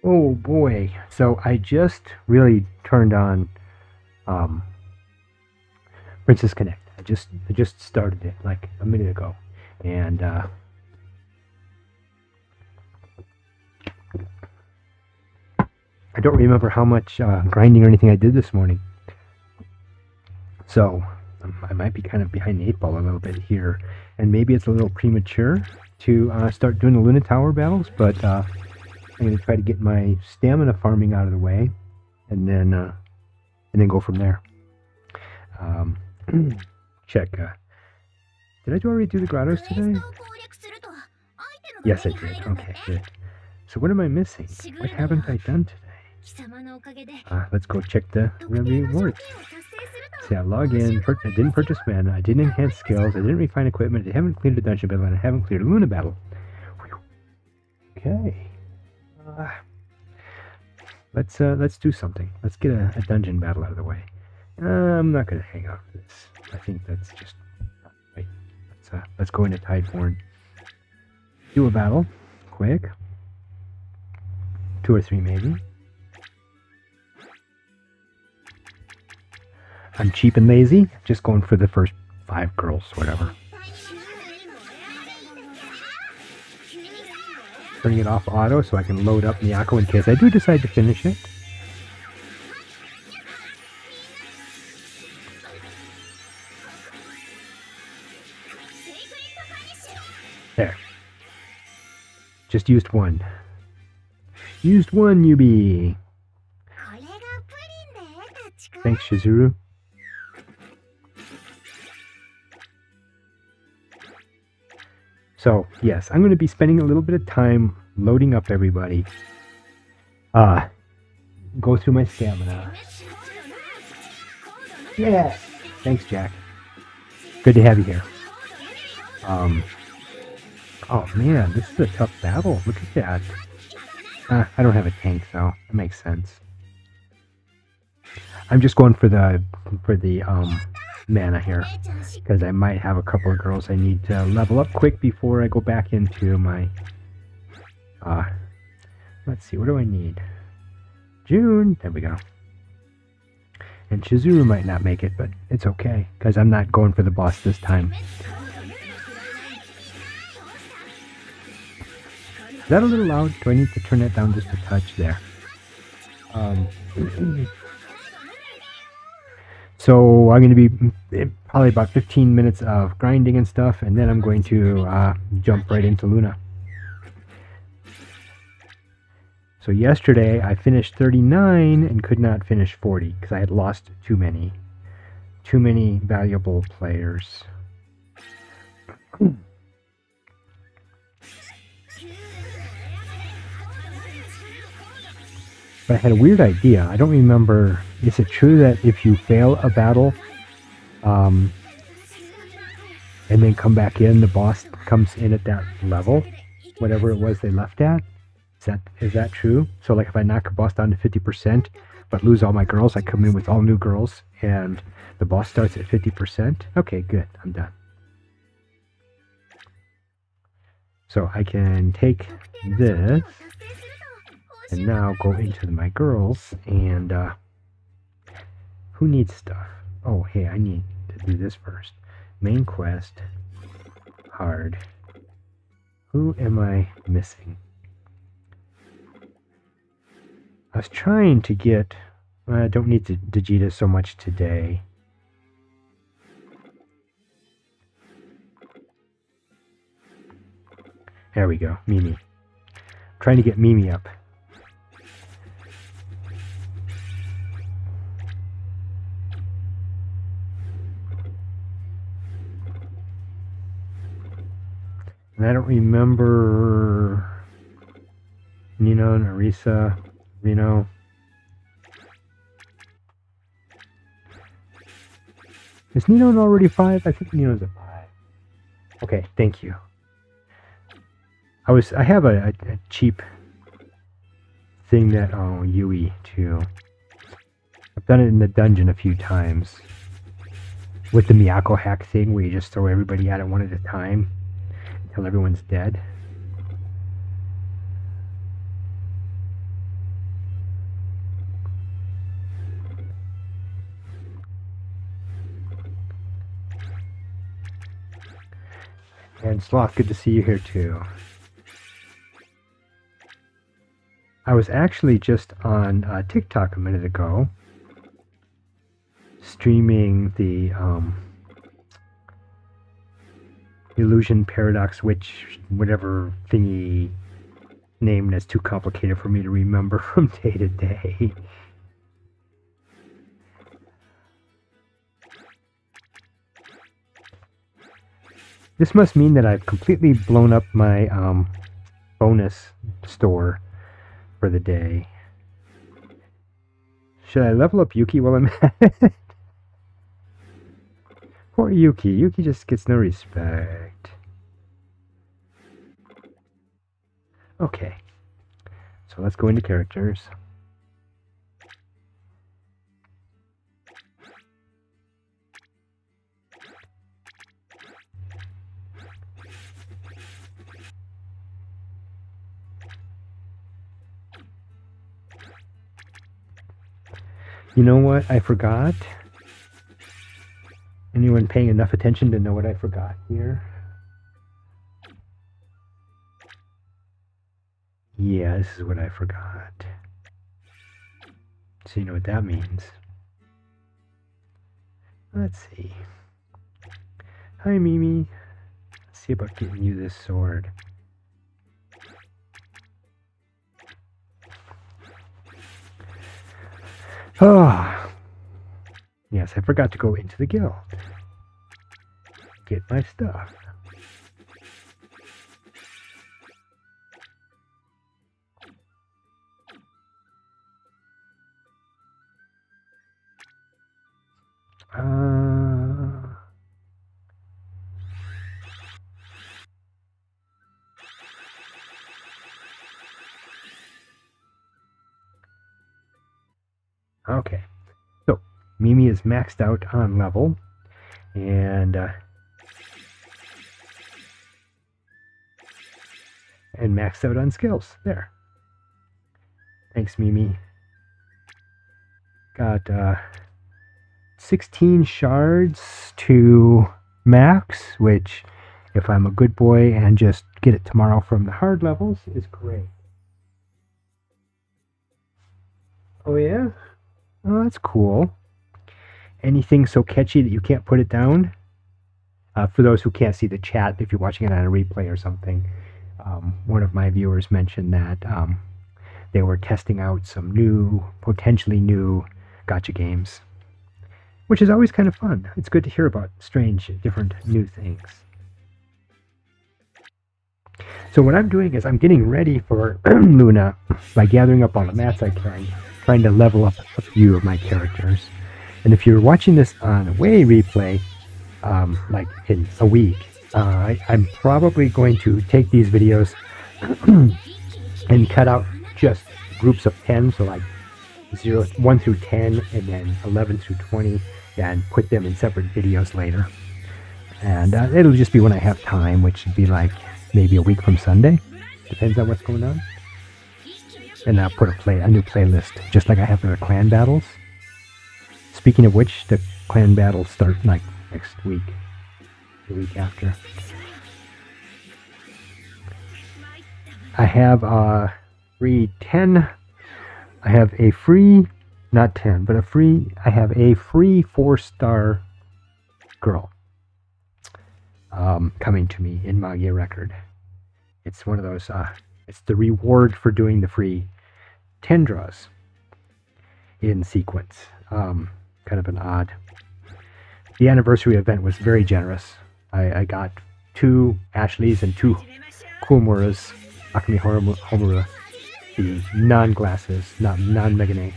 Oh boy. So I just really turned on um, Princess Connect. I just started it like a minute ago, and I don't remember how much grinding or anything I did this morning. So I might be kind of behind the eight ball a little bit here, and maybe it's a little premature to start doing the Luna Tower battles, but I'm going to try to get my stamina farming out of the way, and then go from there. Um, check. Did I already do the grottos today? Yes, I did. Okay, good. So what am I missing? What haven't I done today? Let's go check the rewards. See, I log in. I didn't purchase mana. I didn't enhance skills. I didn't refine equipment. I haven't cleared a dungeon battle, and I haven't cleared a Luna battle. Okay. Let's do something. Let's get a dungeon battle out of the way. I'm not gonna hang out for this. I think that's just right. Let's go into Tideborn. Do a battle, quick. 2 or 3 maybe. I'm cheap and lazy. Just going for the first 5 girls, whatever. Turning it off auto so I can load up Miyako in case I do decide to finish it. There. Just used one. Used one, Yubi. Thanks, Shizuru. So, yes, I'm going to be spending a little bit of time loading up everybody. Go through my stamina. Yeah! Thanks, Jack. Good to have you here. Oh man, this is a tough battle. Look at that. I don't have a tank, so that makes sense. I'm just going for the mana here because I might have a couple of girls I need to level up quick before I go back into my let's see, what do I need? June, there we go. And Shizuru might not make it, but it's okay because I'm not going for the boss this time. Is that a little loud? Do I need to turn that down just a touch there? So I'm going to be probably about 15 minutes of grinding and stuff, and then I'm going to jump right into Luna. So yesterday I finished 39 and could not finish 40 because I had lost too many valuable players. But I had a weird idea. I don't remember. Is it true that if you fail a battle, and then come back in, the boss comes in at that level, whatever it was they left at? Is that true? So like if I knock a boss down to 50%, but lose all my girls, I come in with all new girls, and the boss starts at 50%? Okay, good. I'm done. So I can take this and now go into my girls, and who needs stuff? Oh, hey, I need to do this first. Main quest, hard. Who am I missing? I was trying to get... I don't need Digita so much today. There we go, Mimi. I'm trying to get Mimi up. And I don't remember Nino, Narisa, Reno. Is Nino already 5? I think Nino's a 5. Okay, thank you. I have a cheap thing that Yui too. I've done it in the dungeon a few times with the Miyako hack thing where you just throw everybody at it one at a time until everyone's dead. And Sloth, good to see you here too. I was actually just on TikTok a minute ago, streaming the Illusion Paradox Witch, whatever thingy name that's too complicated for me to remember from day to day. This must mean that I've completely blown up my bonus store for the day. Should I level up Yuki while I'm at it? Poor Yuki. Yuki just gets no respect. Okay. So let's go into characters. You know what I forgot? Anyone paying enough attention to know what I forgot here? Yeah, this is what I forgot. So you know what that means. Let's see. Hi, Mimi. Let's see about getting you this sword. Oh, yes, I forgot to go into the guild. Get my stuff. Okay, so Mimi is maxed out on level, and maxed out on skills. There. Thanks, Mimi. Got 16 shards to max, which, if I'm a good boy and just get it tomorrow from the hard levels, is great. Oh yeah? Oh, that's cool. Anything so catchy that you can't put it down? For those who can't see the chat, if you're watching it on a replay or something, one of my viewers mentioned that they were testing out some new, potentially new gacha games, which is always kind of fun. It's good to hear about strange, different, new things. So what I'm doing is I'm getting ready for Luna by gathering up all the mats I can, trying to level up a few of my characters. And if you're watching this on a way replay, like in a week, I'm probably going to take these videos and cut out just groups of 10, so like 1 through 10 and then 11 through 20, and put them in separate videos later. And it'll just be when I have time, which would be like maybe a week from Sunday. Depends on what's going on. And I'll put a new playlist, just like I have for the clan battles. Speaking of which, the clan battles start like next week, the week after. I have free 10. I have a free, not 10, but I have a free 4-star girl coming to me in Magia Record. It's one of those, it's the reward for doing the free 10 draws in sequence. Kind of an odd. The anniversary event was very generous. I got 2 Ashleys and 2 Kumuras, Akemi Homura, the non-glasses, non-Megane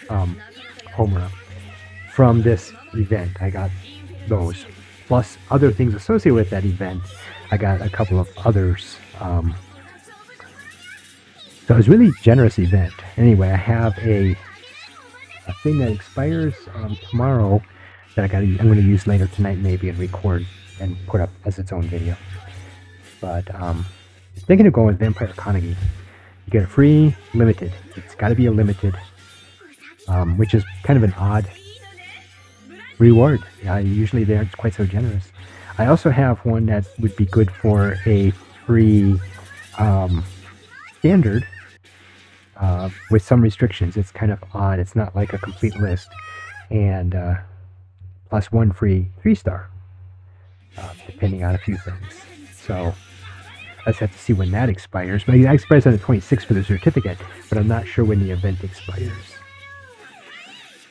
Homura. From this event, I got those. Plus other things associated with that event. I got a couple of others. So it was a really generous event. Anyway, I have a thing that expires tomorrow that I'm going to use later tonight maybe and record and put up as its own video. But thinking of going with Vampire Kanagi. You get a free limited. It's got to be a limited, which is kind of an odd reward. Usually they aren't quite so generous. I also have one that would be good for a free standard with some restrictions. It's kind of odd. It's not like a complete list. And plus one free 3-star, depending on a few things. So I just have to see when that expires. But it expires on the 26th for the certificate, but I'm not sure when the event expires.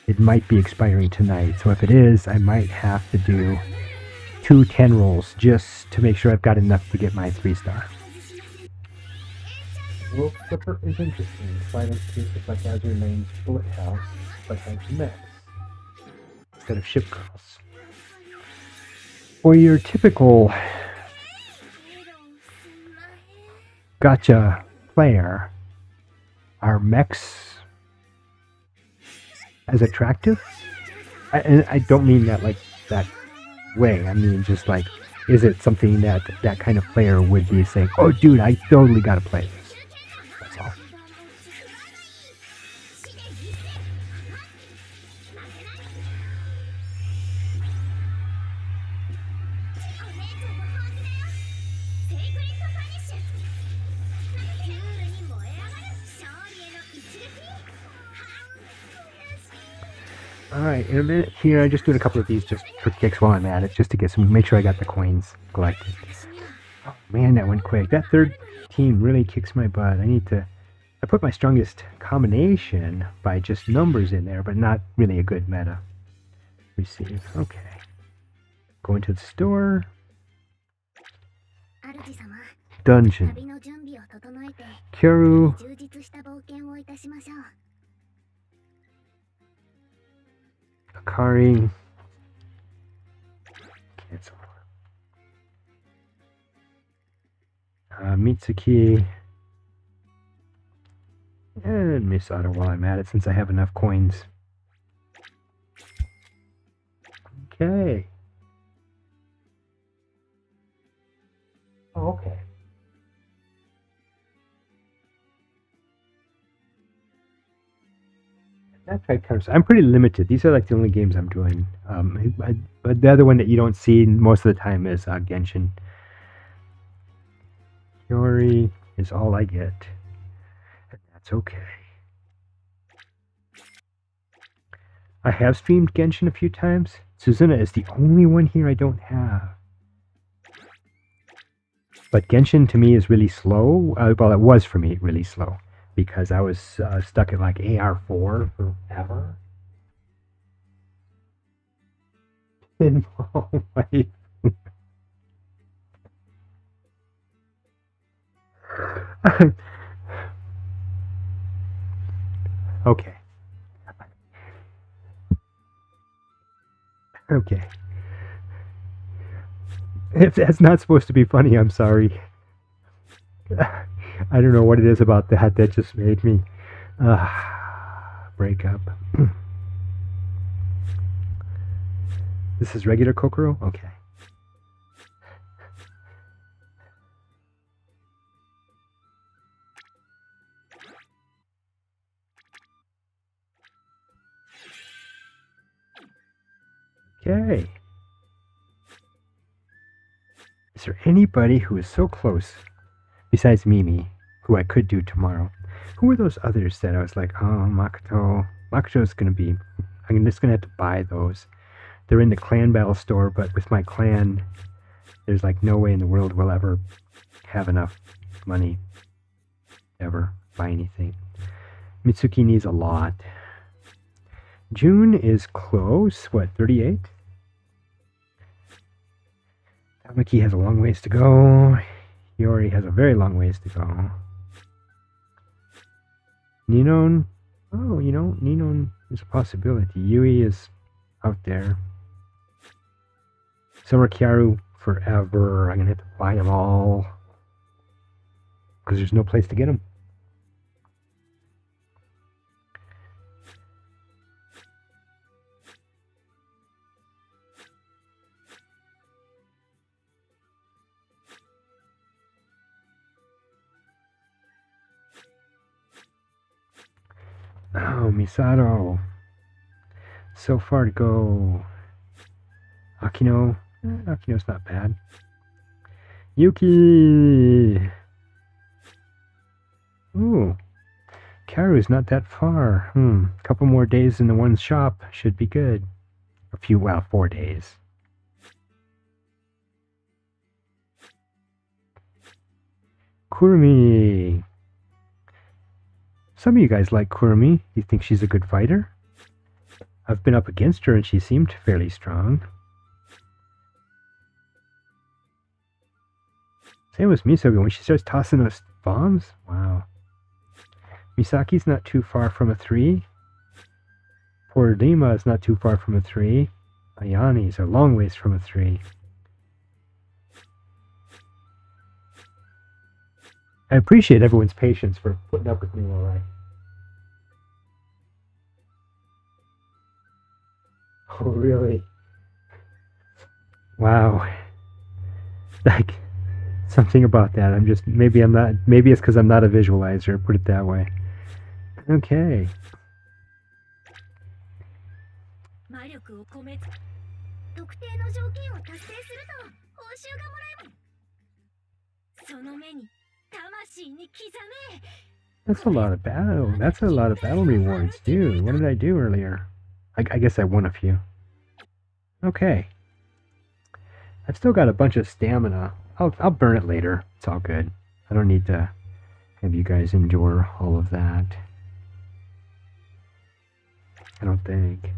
It might be expiring tonight. So if it is, I might have to do 2 10 rolls just to make sure I've got enough to get my 3-star. Wolf Flipper is interesting. Silent Cute is like Azure Lane's Bullet House, but has mechs instead of ship girls. For your typical gacha player, are mechs as attractive? I don't mean that like that way. I mean just like, is it something that that kind of player would be saying, oh dude, I totally gotta play this? That's all. Alright, in a minute here, I'm just doing a couple of these just for kicks while I'm at it, just to get some, make sure I got the coins collected. Oh man, that went quick. That third team really kicks my butt. I put my strongest combination by just numbers in there, but not really a good meta. Receive, okay. Go into the store. Dungeon. Kyoru. Akari. Cancel. Mitsuki. And Misato while I'm at it, since I have enough coins. Okay. Oh, okay. That's right, kind of. I'm pretty limited. These are like the only games I'm doing. But the other one that you don't see most of the time is Genshin. Yori is all I get. And that's okay. I have streamed Genshin a few times. Suzuna is the only one here I don't have. But Genshin to me is really slow. Well, it was for me really slow. Because I was stuck at like AR4 forever. And oh my. Okay. Okay. If that's not supposed to be funny, I'm sorry. I don't know what it is about that that just made me break up. This is regular Kokoro? Okay. Okay. Is there anybody who is so close, besides Mimi, who I could do tomorrow? Who were those others that I was like, oh, Makoto. Makoto's going to be, I'm just going to have to buy those. They're in the clan battle store, but with my clan, there's like no way in the world we'll ever have enough money ever buy anything. Mitsuki needs a lot. June is close. What, 38? Tamaki has a long ways to go. Yori has a very long ways to go. Ninon, oh, you know, Ninon is a possibility. Yui is out there. Summer Kyaru forever. I'm going to have to buy them all. Because there's no place to get them. Oh, Misato. So far to go. Akino. Akino's not bad. Yuki! Ooh. Karu's not that far. Couple more days in the one shop should be good. 4 days. Kurumi. Some of you guys like Kurumi. You think she's a good fighter? I've been up against her and she seemed fairly strong. Same with Misogi when she starts tossing those bombs. Wow. Misaki's not too far from a 3. Poor Lima is not too far from a 3. Ayani's a long ways from a 3. I appreciate everyone's patience for putting up with me while I... Oh, really? Wow. Like, something about that. Maybe it's because I'm not a visualizer, put it that way. Okay. That's a lot of battle. That's a lot of battle rewards, dude. What did I do earlier? I guess I won a few. Okay. I've still got a bunch of stamina. I'll burn it later. It's all good. I don't need to have you guys endure all of that. I don't think.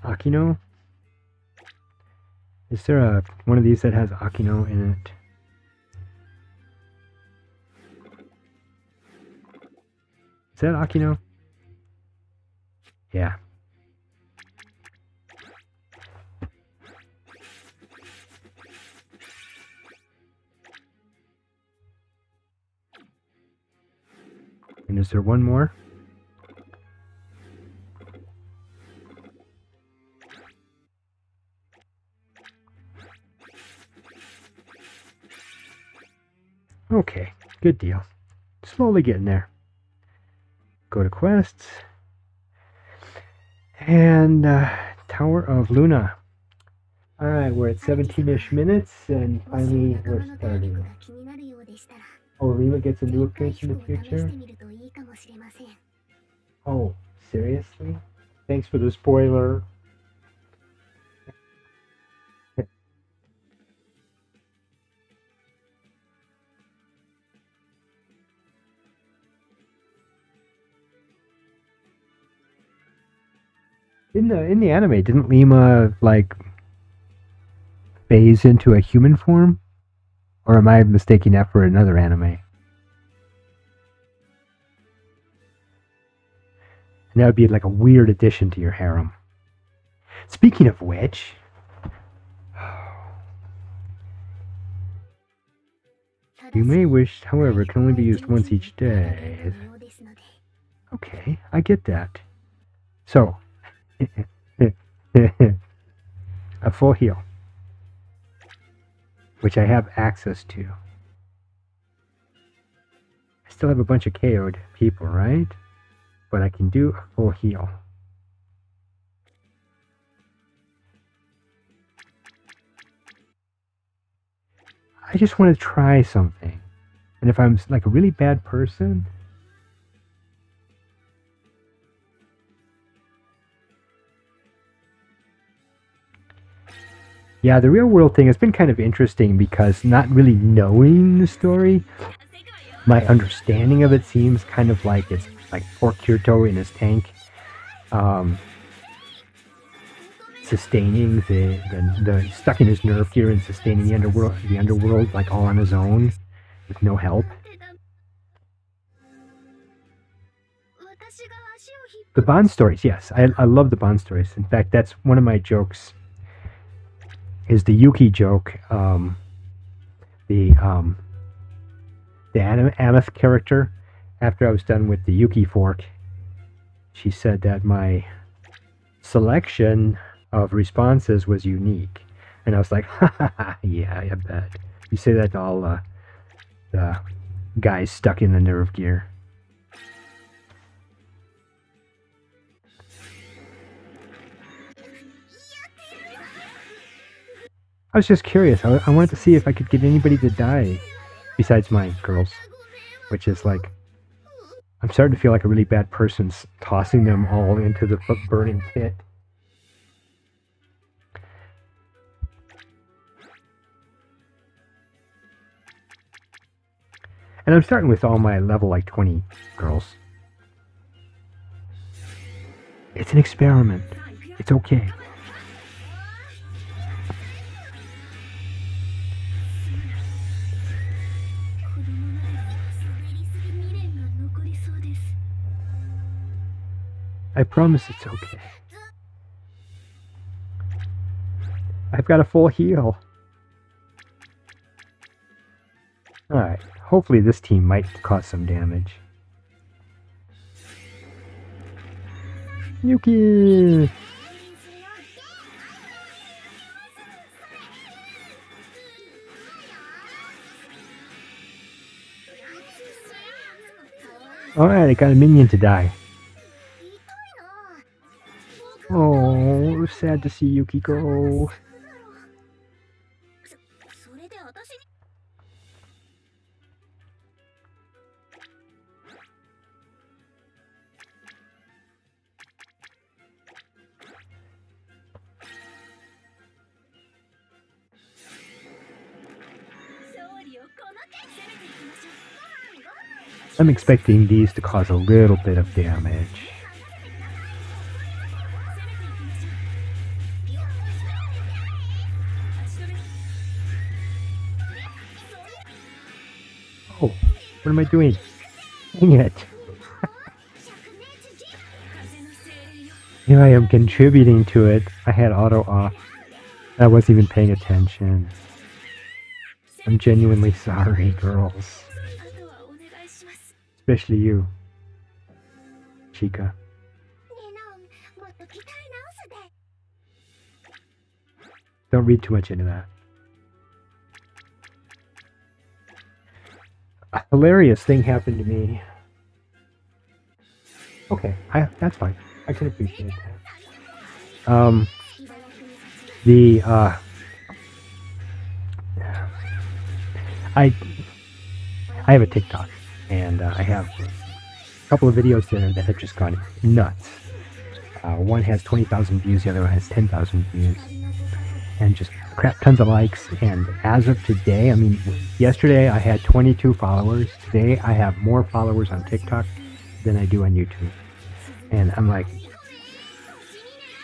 Akino? Is there one of these that has Akino in it? Is that Akino? Yeah. And is there one more? Okay, good deal. Slowly getting there. Go to quests. And Tower of Luna. Alright, we're at 17-ish minutes, and finally we're starting. Oh, Rima gets a new appearance in the future? Oh, seriously? Thanks for the spoiler. In the anime, didn't Lima like phase into a human form? Or am I mistaking that for another anime? And that would be like a weird addition to your harem. Speaking of which, you may wish, however, it can only be used once each day. Okay, I get that. So, a full heal, which I have access to. I still have a bunch of KO'd people, right? But I can do a full heal. I just want to try something. And if I'm like a really bad person, yeah, the real world thing has been kind of interesting because not really knowing the story, my understanding of it seems kind of like it's like poor Kirito in his tank, sustaining the stuck in his nerve gear and sustaining the underworld like all on his own with no help. The Bond stories, yes, I love the Bond stories. In fact, that's one of my jokes. Is the Yuki joke, the Ameth character, after I was done with the Yuki fork, she said that my selection of responses was unique. And I was like, ha ha ha, yeah, I bet. You say that to all the guys stuck in the nerve gear. I was just curious. I wanted to see if I could get anybody to die besides my girls. Which is like, I'm starting to feel like a really bad person tossing them all into the burning pit. And I'm starting with all my level like 20 girls. It's an experiment. It's okay. I promise it's okay. I've got a full heal. Alright, hopefully this team might cause some damage. Yuki! Alright, I got a minion to die. Oh, sad to see Yuki go. I'm expecting these to cause a little bit of damage. Oh, what am I doing? Dang it. Here I am contributing to it. I had auto off. I wasn't even paying attention. I'm genuinely sorry, girls. Especially you, Chica. Don't read too much into that. A hilarious thing happened to me. Okay, that's fine. I can appreciate that. I have a TikTok, and I have a couple of videos there that have just gone nuts. One has 20,000 views, the other one has 10,000 views, and just crap tons of likes. And as of today, I mean, yesterday I had 22 followers. Today I have more followers on TikTok than I do on YouTube. And I'm like,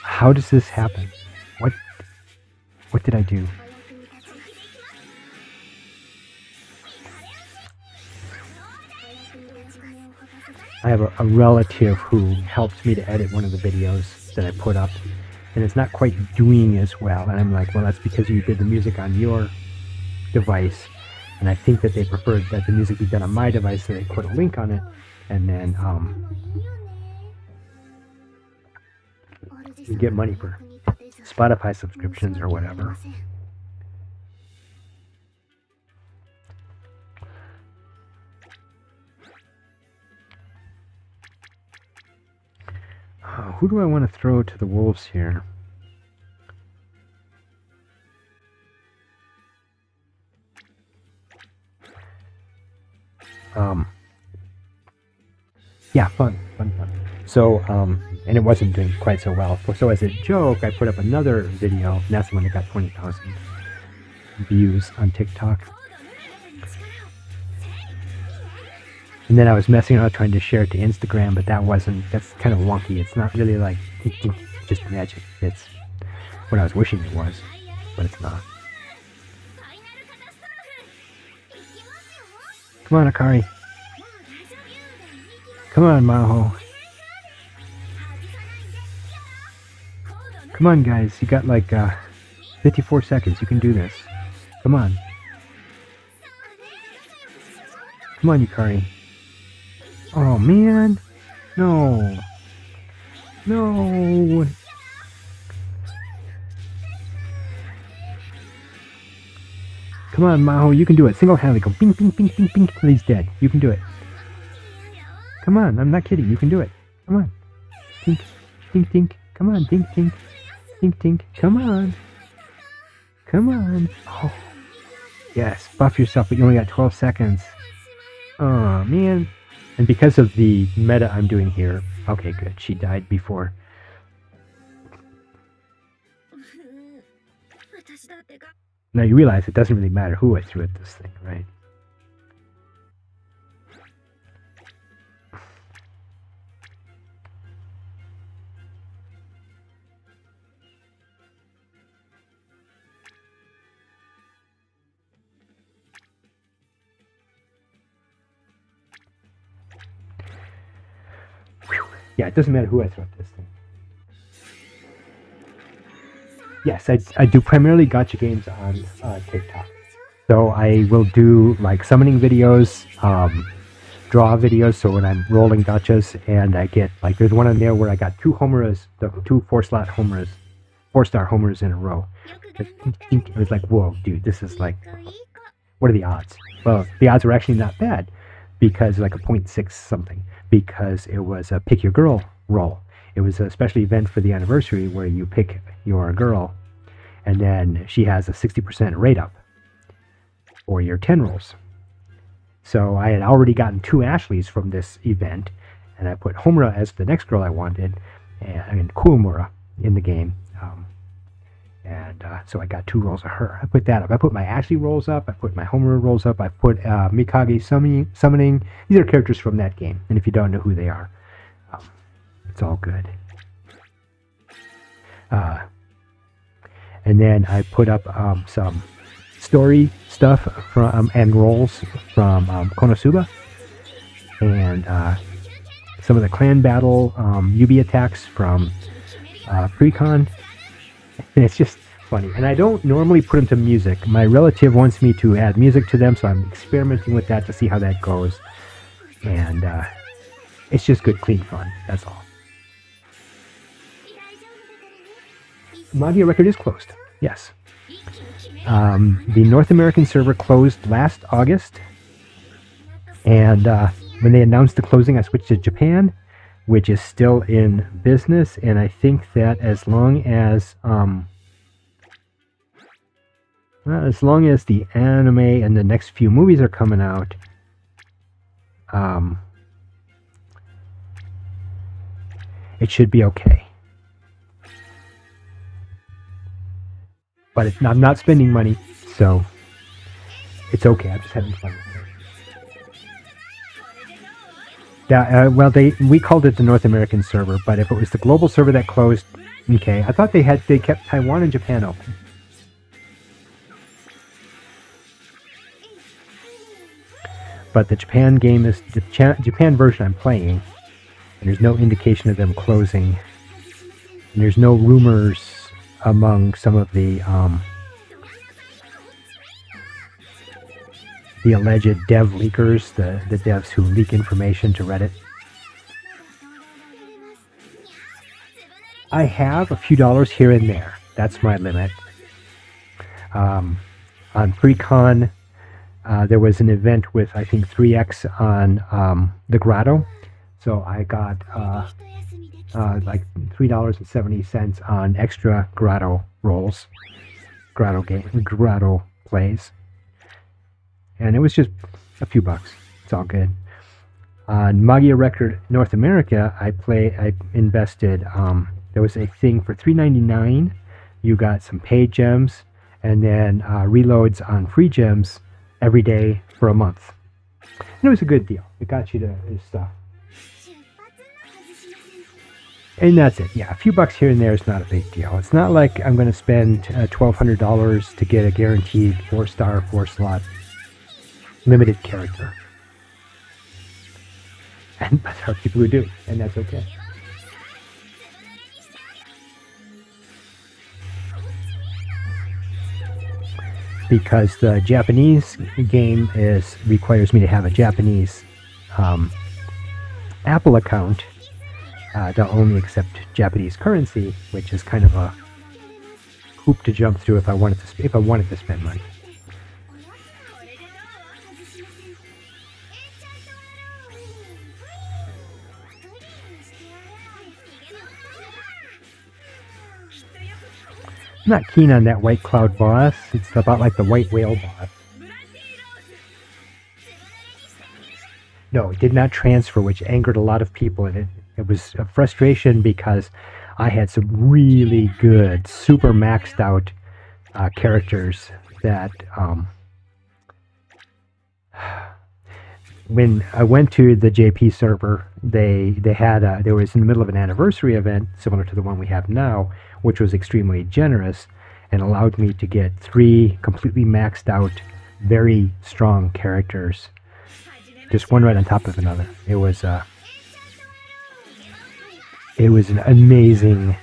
how does this happen? What did I do? I have a relative who helped me to edit one of the videos that I put up, and it's not quite doing as well. And I'm like, well, that's because you did the music on your device, and I think that they preferred that the music be done on my device, so they put a link on it, and then you get money for Spotify subscriptions or whatever. Who do I want to throw to the wolves here? Yeah, fun. So, and it wasn't doing quite so well. So as a joke, I put up another video, and that's the one that got 20,000 views on TikTok. And then I was messing around trying to share it to Instagram, but that's kind of wonky. It's not really like just magic. It's what I was wishing it was, but it's not. Come on, Akari. Come on, Maho. Come on, guys. You got like 54 seconds. You can do this. Come on. Come on, Yukari. Oh, man. No. No. Come on, Maho, you can do it. Single-handedly go bing, bing, bing, bing, bing till he's dead. You can do it. Come on, I'm not kidding. You can do it. Come on. Tink, tink, tink. Come on, tink, tink. Tink, tink. Come on. Come on. Oh. Yes, buff yourself, but you only got 12 seconds. Oh, man. And because of the meta I'm doing here... Okay, good. She died before. Now you realize it doesn't really matter who I threw at this thing, right? Yeah, it doesn't matter who I throw at this thing. Yes, I do primarily gacha games on TikTok. So I will do like summoning videos, draw videos, so when I'm rolling gachas and I get, like there's one on there where I got two homers, the two 4-slot homers, 4-star homers in a row. It was like, whoa, dude, this is like, what are the odds? Well, the odds were actually not bad because like a 0.6 something, because it was a pick your girl roll. It was a special event for the anniversary where you pick your girl and then she has a 60% rate up for your 10 rolls. So I had already gotten 2 Ashleys from this event, and I put Homura as the next girl I wanted, and Kuomura in the game. So I got 2 rolls of her. I put that up. I put my Ashley rolls up. I put my Homura rolls up. I put Mikage summoning. These are characters from that game, and if you don't know who they are, it's all good. And then I put up some story stuff from and rolls from Konosuba, and some of the clan battle Yubi attacks from priconne, and it's just funny. And I don't normally put them to music. My relative wants me to add music to them, so I'm experimenting with that to see how that goes. And it's just good, clean fun. That's all. Magia record is closed. Yes. The North American server closed last August, and when they announced the closing, I switched to Japan, which is still in business. And I think that as long as the anime and the next few movies are coming out, it should be okay. But I'm not spending money, so it's okay. I'm just having fun with it. Yeah, well, we called it the North American server, but if it was the global server that closed, okay. I thought they kept Taiwan and Japan open. But the Japan game is the Japan version I'm playing, and there's no indication of them closing, and there's no rumors among some of the alleged dev leakers, the devs who leak information to Reddit. I have a few dollars here and there. That's my limit. On priconne, there was an event with, I think, 3x on the Grotto. So I got like $3.70 on extra Grotto rolls, Grotto plays, and it was just a few bucks. It's all good. On Magia Record North America, I invested. There was a thing for $3.99. You got some paid gems, and then reloads on free gems every day for a month. And it was a good deal. It got you to stuff. And that's it. Yeah, a few bucks here and there is not a big deal. It's not like I'm going to spend $1,200 to get a guaranteed 4-star, 4-slot limited character. And but there are people who do, and that's okay. Because the Japanese game requires me to have a Japanese Apple account. They'll only accept Japanese currency, which is kind of a hoop to jump through if I wanted to spend money. not keen on that white cloud boss. It's about like the white whale boss. No, it did not transfer, which angered a lot of people. And it was a frustration because I had some really good, super maxed out characters that when I went to the JP server, they had there was in the middle of an anniversary event similar to the one we have now, which was extremely generous and allowed me to get 3 completely maxed out, very strong characters, just one right on top of another. It was an amazing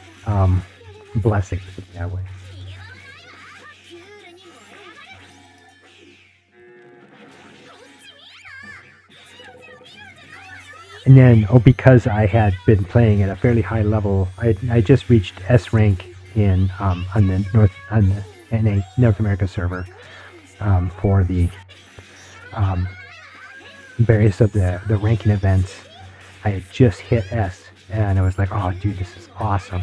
blessing, to put it that way. And then, because I had been playing at a fairly high level, I just reached S rank in on the NA North America server for the various of the ranking events. I had just hit S, and I was like, "Oh, dude, this is awesome!"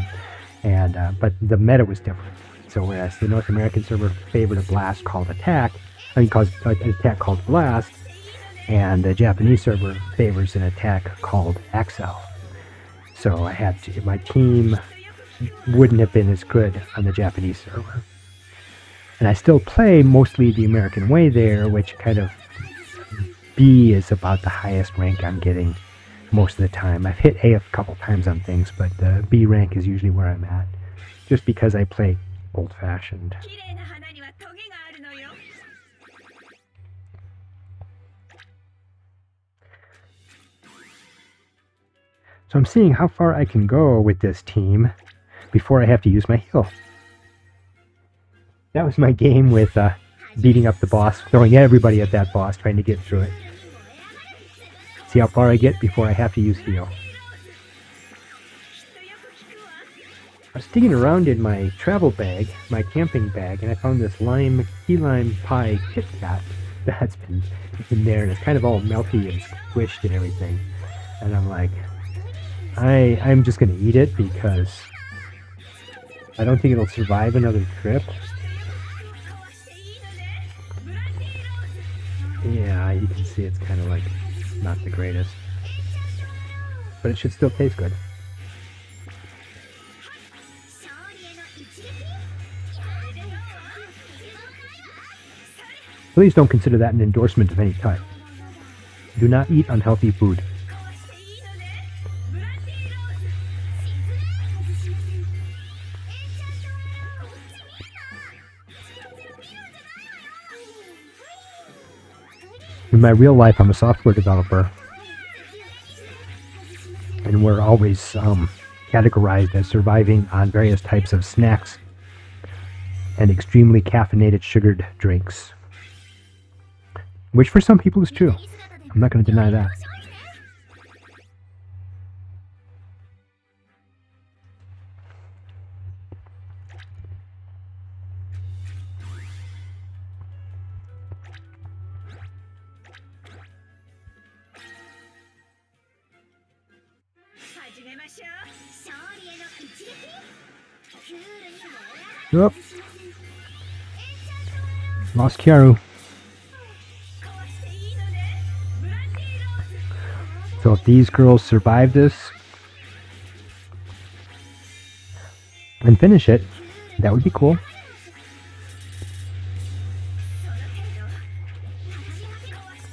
And but the meta was different. So whereas the North American server favored a blast called Attack, calls an attack called Blast. And the Japanese server favors an attack called Axel. So I had to, my team wouldn't have been as good on the Japanese server. And I still play mostly the American way there, which kind of B is about the highest rank I'm getting most of the time. I've hit A a couple times on things, but B rank is usually where I'm at, just because I play old-fashioned. So I'm seeing how far I can go with this team before I have to use my heal. That was my game with beating up the boss, throwing everybody at that boss, trying to get through it. See how far I get before I have to use heal. I was digging around in my travel bag, my camping bag, and I found this key lime pie Kit Kat that's been in there, and it's kind of all melty and squished and everything. And I'm like, I'm just going to eat it because I don't think it'll survive another trip. Yeah, you can see it's kind of like not the greatest. But it should still taste good. Please don't consider that an endorsement of any type. Do not eat unhealthy food. In my real life, I'm a software developer, and we're always categorized as surviving on various types of snacks and extremely caffeinated sugared drinks, which for some people is true. I'm not going to deny that. Yep. Lost Kiaru. So if these girls survive this and finish it, that would be cool.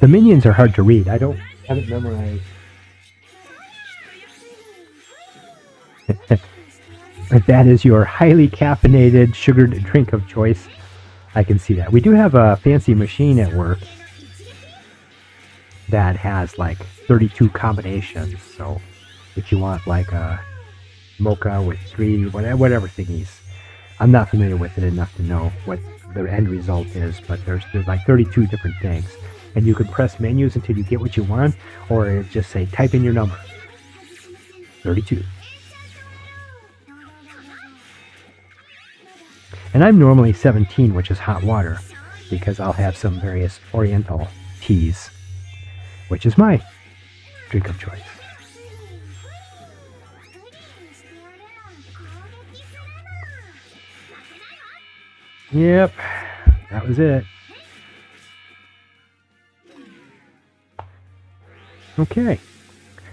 The minions are hard to read. I haven't memorized. If that is your highly caffeinated, sugared drink of choice, I can see that. We do have a fancy machine at work that has like 32 combinations. So if you want like a mocha with 3, whatever thingies. I'm not familiar with it enough to know what the end result is, but there's like 32 different things. And you can press menus until you get what you want, or just say, type in your number. 32. And I'm normally 17, which is hot water, because I'll have some various oriental teas, which is my drink of choice. Yep, that was it. Okay,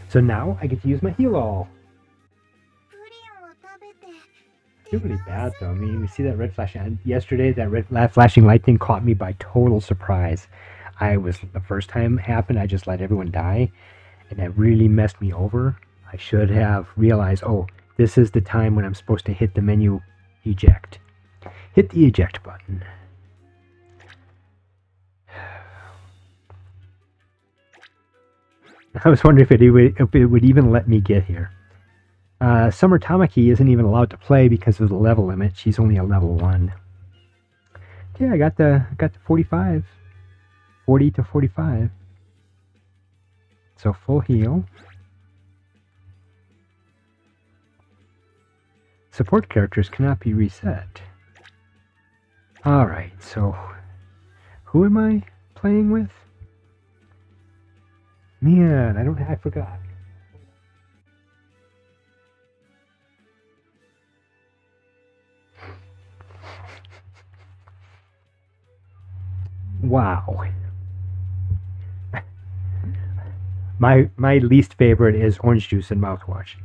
so now I get to use my heal all. I feel really bad though. I mean, you see that red flash. And yesterday, that red flashing light thing caught me by total surprise. The first time it happened, I just let everyone die, and that really messed me over. I should have realized, oh, this is the time when I'm supposed to hit the menu eject. Hit the eject button. I was wondering if it would even let me get here. Summer Tamaki isn't even allowed to play because of the level limit. She's only a level 1. Yeah, I got the 45. 40 to 45. So full heal. Support characters cannot be reset. Alright, so who am I playing with? Man, I forgot. Wow. My least favorite is orange juice and mouthwash.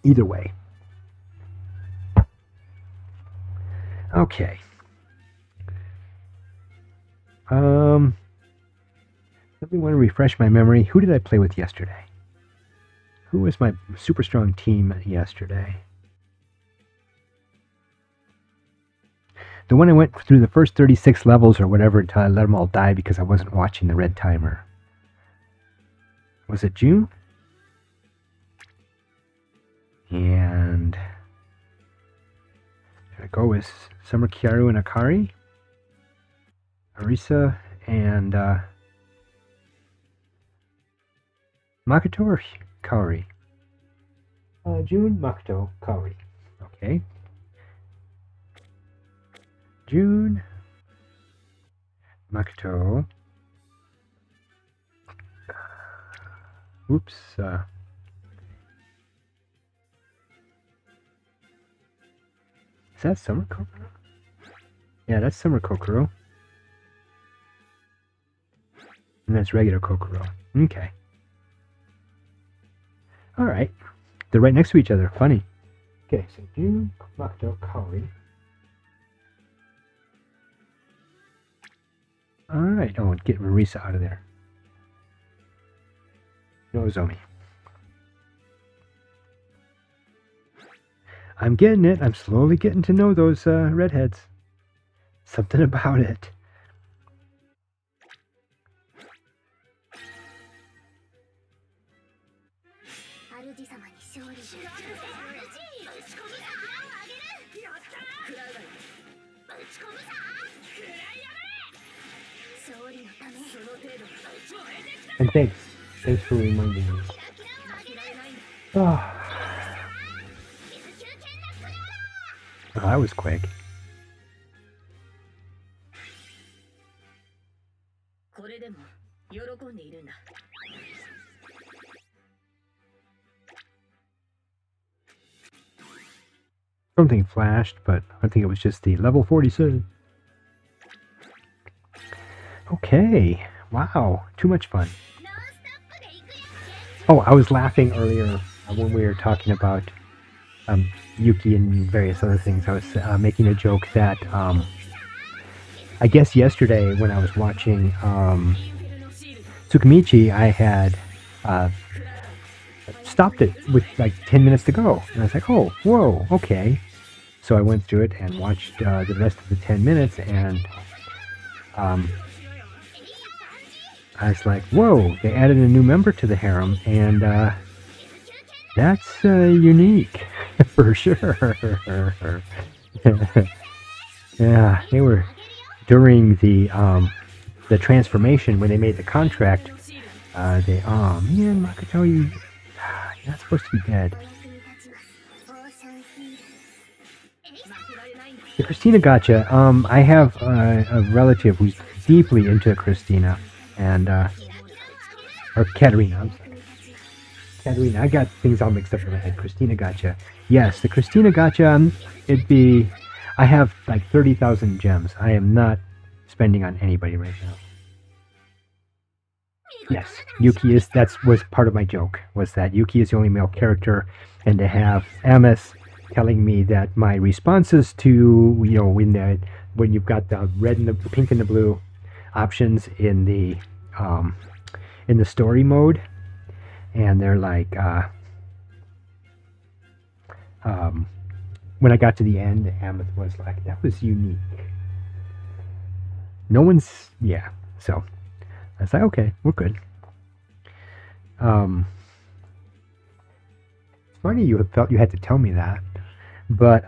Either way. Okay. Let me want to refresh my memory. Who did I play with yesterday? Who was my super strong team yesterday? The one I went through the first 36 levels or whatever until I let them all die because I wasn't watching the red timer. Was it June? And should I go with Summer Kiaru and Akari? Arisa and Makoto or Kaori? June, Makoto, Kaori. Okay. June, Makoto. Oops. Is that Summer Kokoro? Yeah, that's Summer Kokoro. And that's regular Kokoro. Okay. Alright. They're right next to each other. Funny. Okay, so June, Makoto, Kaori. Alright, oh, get Marisa out of there. Nozomi. I'm getting it. I'm slowly getting to know those redheads. Something about it. And thanks. Thanks for reminding me. Oh, that was quick. Something flashed, but I think it was just the level 47. Okay. Wow. Too much fun. Oh, I was laughing earlier when we were talking about Yuki and various other things. I was making a joke that I guess yesterday when I was watching Tsukimichi, I had stopped it with like 10 minutes to go. And I was like, oh, whoa, okay. So I went through it and watched the rest of the 10 minutes, and I was like, whoa, they added a new member to the harem, and that's unique, for sure. Yeah, they were, during the transformation, when they made the contract, man, Makoto, you're not supposed to be dead. The Christina gotcha. I have a relative who's deeply into Christina, and or Katerina. I'm sorry. Katarina, I got things all mixed up in my head. Christina Gotcha. Yes, the Christina Gotcha, it'd be... I have like 30,000 gems. I am not spending on anybody right now. Yes, Yuki is... That was part of my joke, was that Yuki is the only male character, and to have Amos telling me that my responses to, you know, when you've got the red and the pink and the blue options in the story mode, and they're like, when I got to the end, Amos was like, that was unique. No one's, yeah. So I was like, okay, we're good. It's funny you felt you had to tell me that, but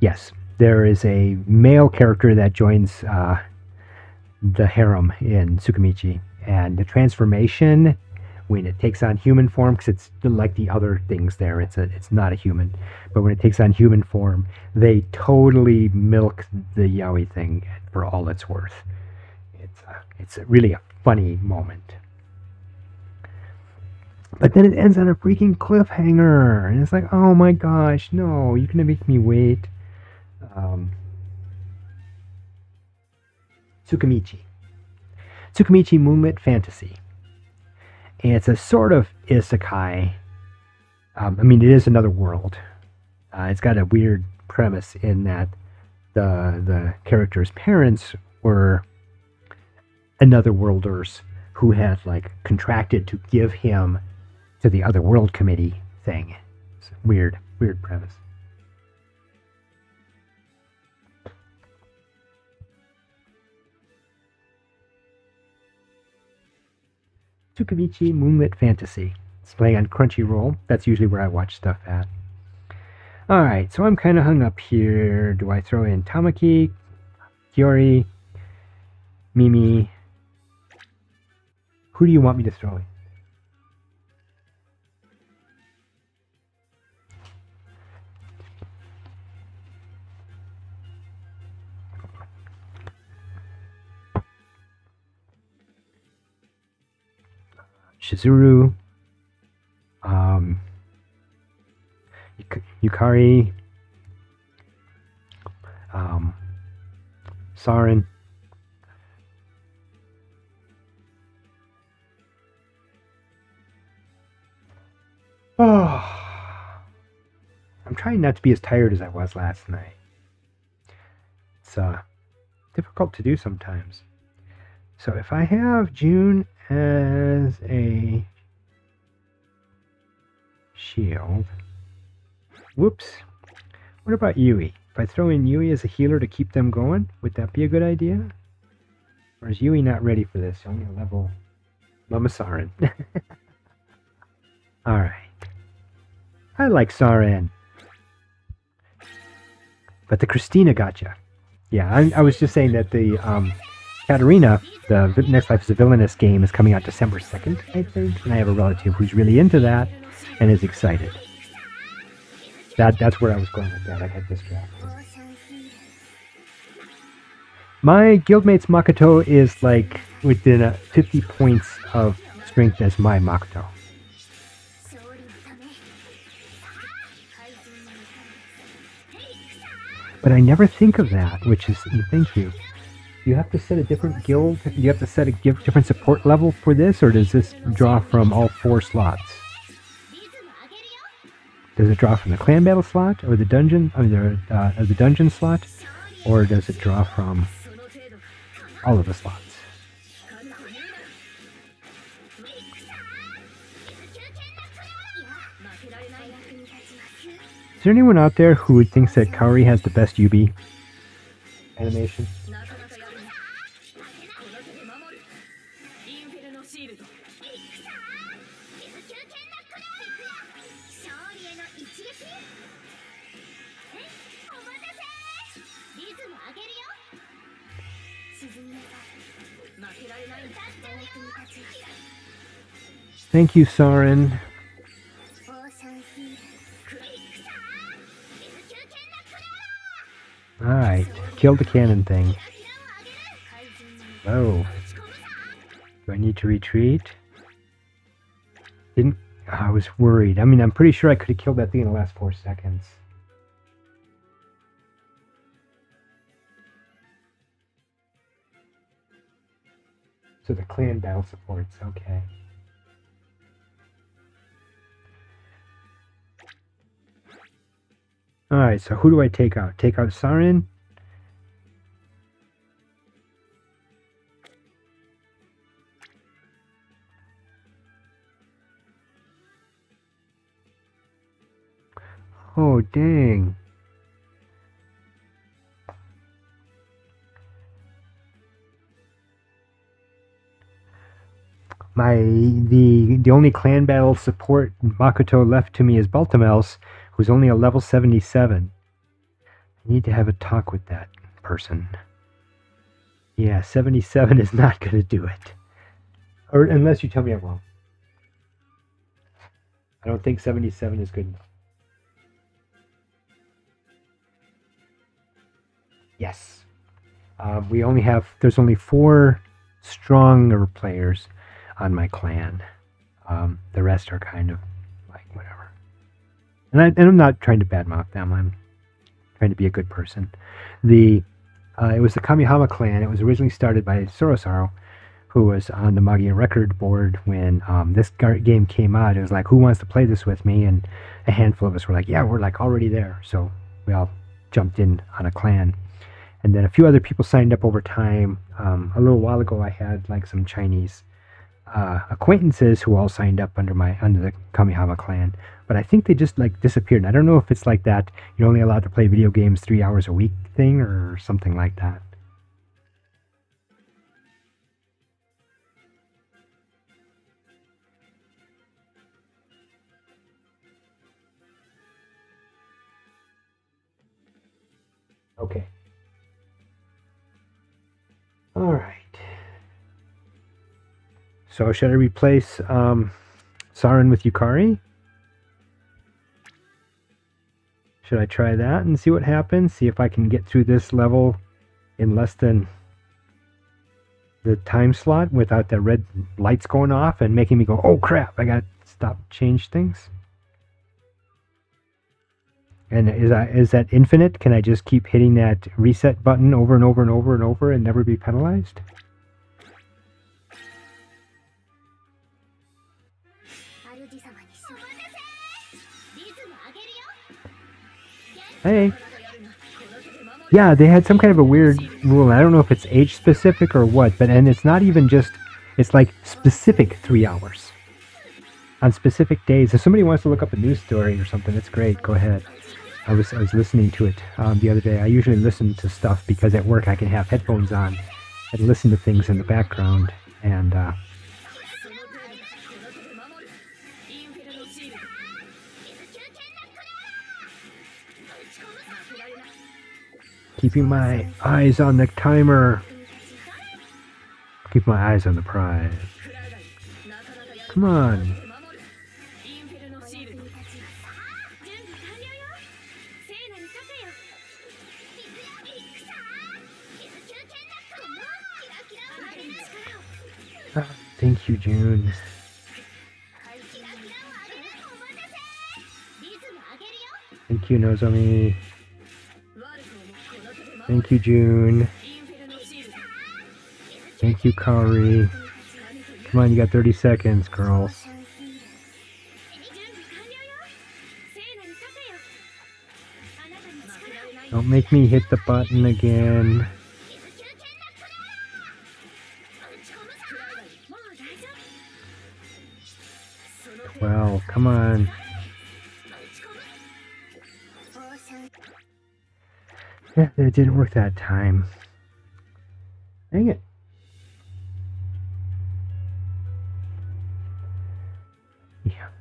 yes, there is a male character that joins the harem in Tsukimichi, and the transformation when it takes on human form, because it's like the other things there, it's not a human, but when it takes on human form, they totally milk the yaoi thing for all it's worth. It's really a funny moment. But then it ends on a freaking cliffhanger, and it's like, oh my gosh, no, you're gonna make me wait. Tsukimichi. Tsukimichi Moonlit Fantasy. And it's a sort of isekai. I mean, it is another world. It's got a weird premise in that the character's parents were another worlders who had like contracted to give him to the other world committee thing. It's a weird premise. Tsukimichi Moonlit Fantasy. It's playing on Crunchyroll. That's usually where I watch stuff at. Alright, so I'm kind of hung up here. Do I throw in Tamaki, Kiori, Mimi? Who do you want me to throw in? Shizuru, Yukari, Saren, oh, I'm trying not to be as tired as I was last night. It's difficult to do sometimes. So if I have June as a shield, whoops, what about Yui? If I throw in Yui as a healer to keep them going, would that be a good idea? Or is Yui not ready for this? Only a level Mama Saren. Alright. I like Saren. But the Christina Gotcha. Yeah, I was just saying that the Katarina, the Next Life is a Villainous game, is coming out December 2nd, I think. And I have a relative who's really into that and is excited. That's where I was going with that. I got distracted. My guildmate's Makoto is like within 50 points of strength as my Makoto. But I never think of that, which is, thank you. Do you have to set a different guild? Do you have to set a different support level for this, or does this draw from all 4 slots? Does it draw from the clan battle slot, or the dungeon, or the dungeon slot, or does it draw from all of the slots? Is there anyone out there who thinks that Kaori has the best Yubi animation? Thank you, Saren. Alright, killed the cannon thing. Oh. Do I need to retreat? I was worried. I mean, I'm pretty sure I could have killed that thing in the last 4 seconds. So the clan battle supports, okay. Alright, so who do I take out? Take out Sarin? Oh, dang. The only clan battle support Makoto left to me is Baltimels, who's only a level 77. I need to have a talk with that person. Yeah, 77 is not going to do it. Or unless you tell me I'm wrong. I don't think 77 is good enough. Yes. There's only 4 stronger players on my clan. The rest are kind of like whatever. And I'm not trying to badmouth them. I'm trying to be a good person. It was the Kamihama clan. It was originally started by Sorosaro, who was on the Magia record board when this game came out. It was like, who wants to play this with me? And a handful of us were like, yeah, we're like already there. So we all jumped in on a clan. And then a few other people signed up over time. A little while ago, I had like some Chinese acquaintances who all signed up under the Kamihama clan. But I think they just like disappeared. And I don't know if it's like that you're only allowed to play video games 3 hours a week thing or something like that. Okay. All right. So should I replace Sarin with Yukari? Should I try that and see what happens? See if I can get through this level in less than the time slot without the red lights going off and making me go, oh crap, I gotta stop, change things. And is that infinite? Can I just keep hitting that reset button over and over and over and over and never be penalized? Hey. Yeah, they had some kind of a weird rule. I don't know if it's age specific or what, and it's not even just, it's like specific 3 hours on specific days. If somebody wants to look up a news story or something, it's great. Go ahead. I was listening to it the other day. I usually listen to stuff because at work I can have headphones on and listen to things in the background. And keeping my eyes on the timer. Keep my eyes on the prize. Come on. Thank you, June. Thank you, Nozomi. Thank you, June. Thank you, Kaori. Come on, you got 30 seconds, girls. Don't make me hit the button again. Well, come on. Yeah, it didn't work that time. Dang it.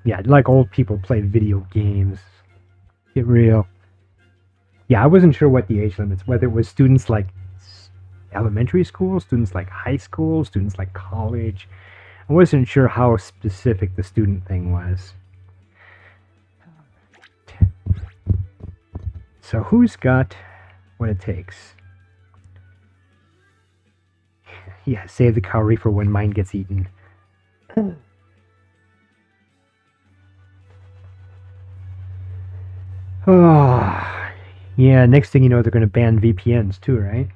Yeah, like old people play video games. Get real. Yeah, I wasn't sure what the age limits, whether it was students like elementary school, students like high school, students like college. I wasn't sure how specific the student thing was. So who's got what it takes? Yeah, save the calorie for when mine gets eaten. Oh, yeah, next thing you know, they're going to ban VPNs too, right?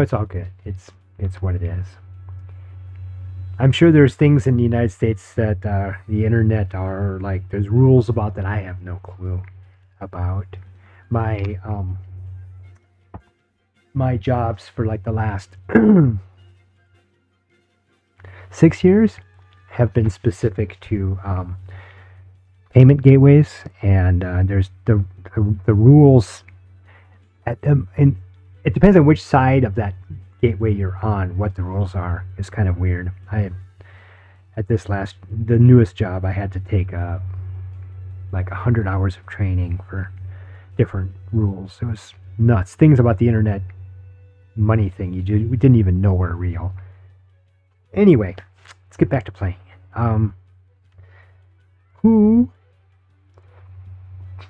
It's all good. It's what it is. I'm sure there's things in the United States that the internet are like there's rules about that I have no clue about. My my jobs for like the last 6 years have been specific to payment gateways, and there's the rules at them, and it depends on which side of that gateway you're on. What the rules are is kind of weird. At the newest job, I had to take like 100 hours of training for different rules. It was nuts. Things about the internet money thing we didn't even know were real. Anyway, let's get back to playing. Who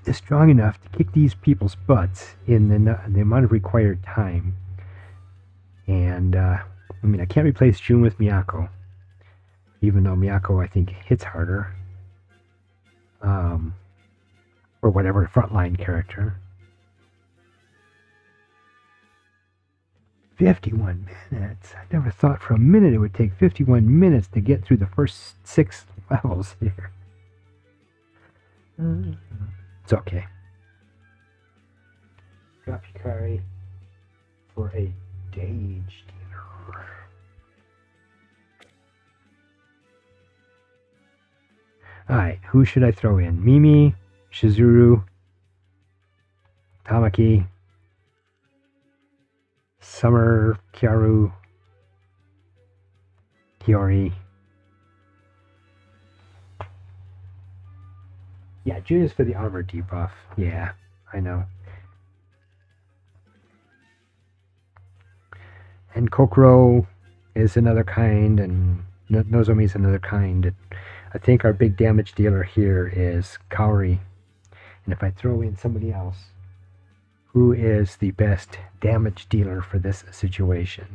is strong enough to kick these people's butts in the amount of required time? And I can't replace June with Miyako, even though Miyako I think hits harder, or whatever frontline character. 51 minutes. I never thought for a minute it would take 51 minutes to get through the first 6 levels here. It's okay. Drop Hikari for a Dage dealer. Alright, who should I throw in? Mimi, Shizuru, Tamaki, Summer, Kyaru, Hiyori. Yeah, June is for the armor debuff. Yeah, I know. And Kokoro is another kind, and Nozomi is another kind. I think our big damage dealer here is Kaori. And if I throw in somebody else, who is the best damage dealer for this situation?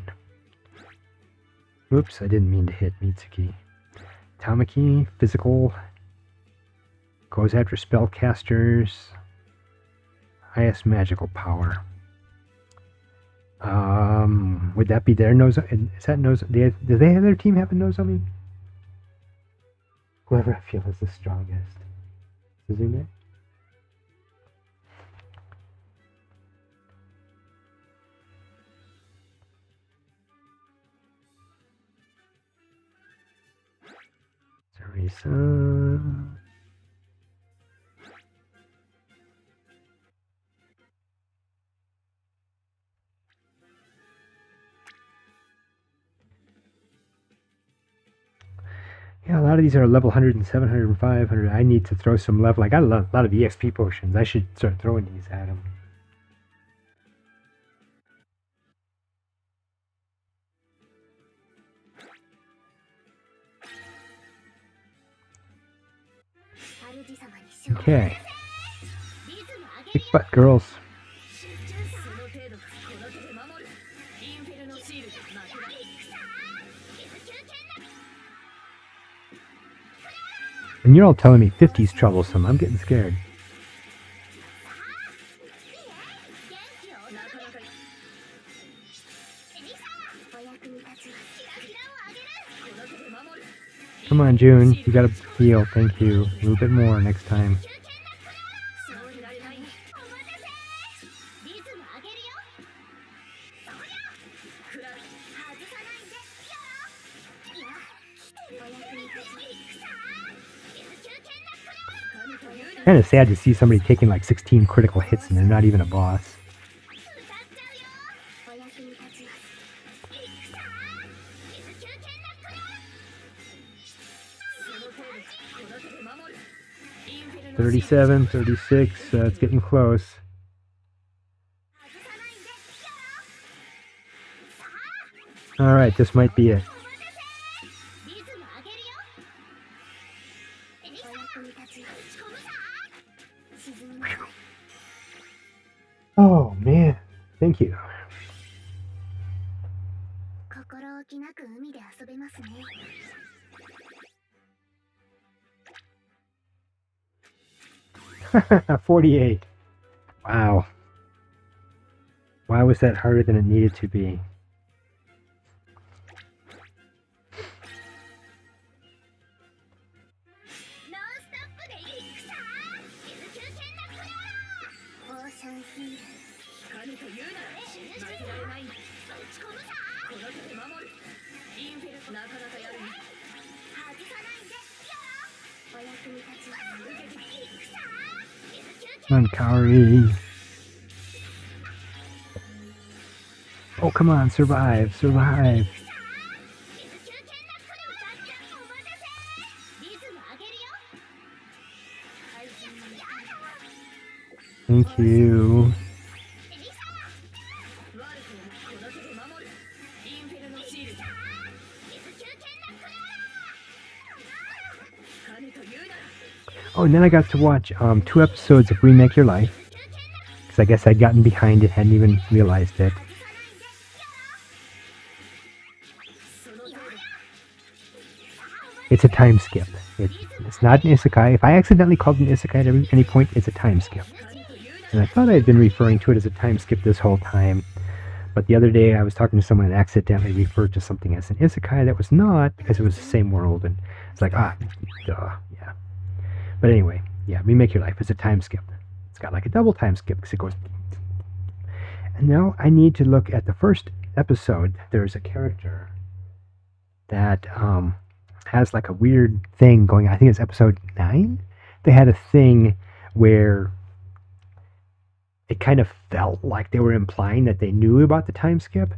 Oops, I didn't mean to hit Mitsuki. Tamaki, physical, goes after spellcasters, highest magical power. Would that be their Nozomi? Is that Nozomi? Do they have their team have a Nozomi? Whoever I feel is the strongest. Suzume? Teresa. Yeah, a lot of these are level 107, 105, 100. I need to throw some level. I got a lot of EXP potions. I should start throwing these at them. Okay. Big butt girls. And you're all telling me 50's troublesome. I'm getting scared. Come on, June. You gotta heal. Thank you. A little bit more next time. Kind of sad to see somebody taking like 16 critical hits and they're not even a boss. $37, $36, it's getting close. Alright, this might be it. Oh man, thank you. 48. Wow. Why was that harder than it needed to be? Come on, Kaori. Oh, come on, survive, survive. Thank you. Oh, and then I got to watch 2 episodes of Remake Your Life. Because I guess I'd gotten behind it, hadn't even realized it. It's a time skip. It's not an isekai. If I accidentally called it an isekai at any point, it's a time skip. And I thought I had been referring to it as a time skip this whole time. But the other day I was talking to someone and accidentally referred to something as an isekai that was not, because it was the same world. And it's like, duh, yeah. But anyway, yeah, Remake Your Life is a time skip. It's got like a double time skip because it goes... And now I need to look at the first episode. There's a character that has like a weird thing going on. I think it's episode 9. They had a thing where it kind of felt like they were implying that they knew about the time skip.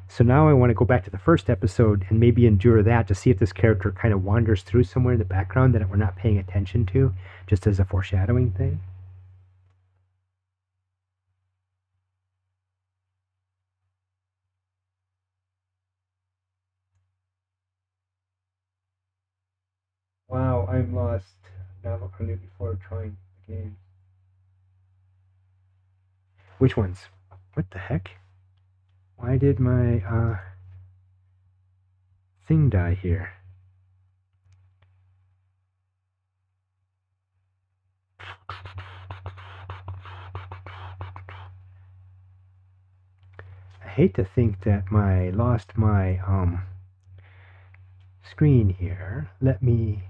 So now I want to go back to the first episode and maybe endure that to see if this character kind of wanders through somewhere in the background that we're not paying attention to, just as a foreshadowing thing. Wow, I'm lost. Now I knew before trying the game. Which ones? What the heck? Why did my thing die here? I hate to think that I lost my screen here. Let me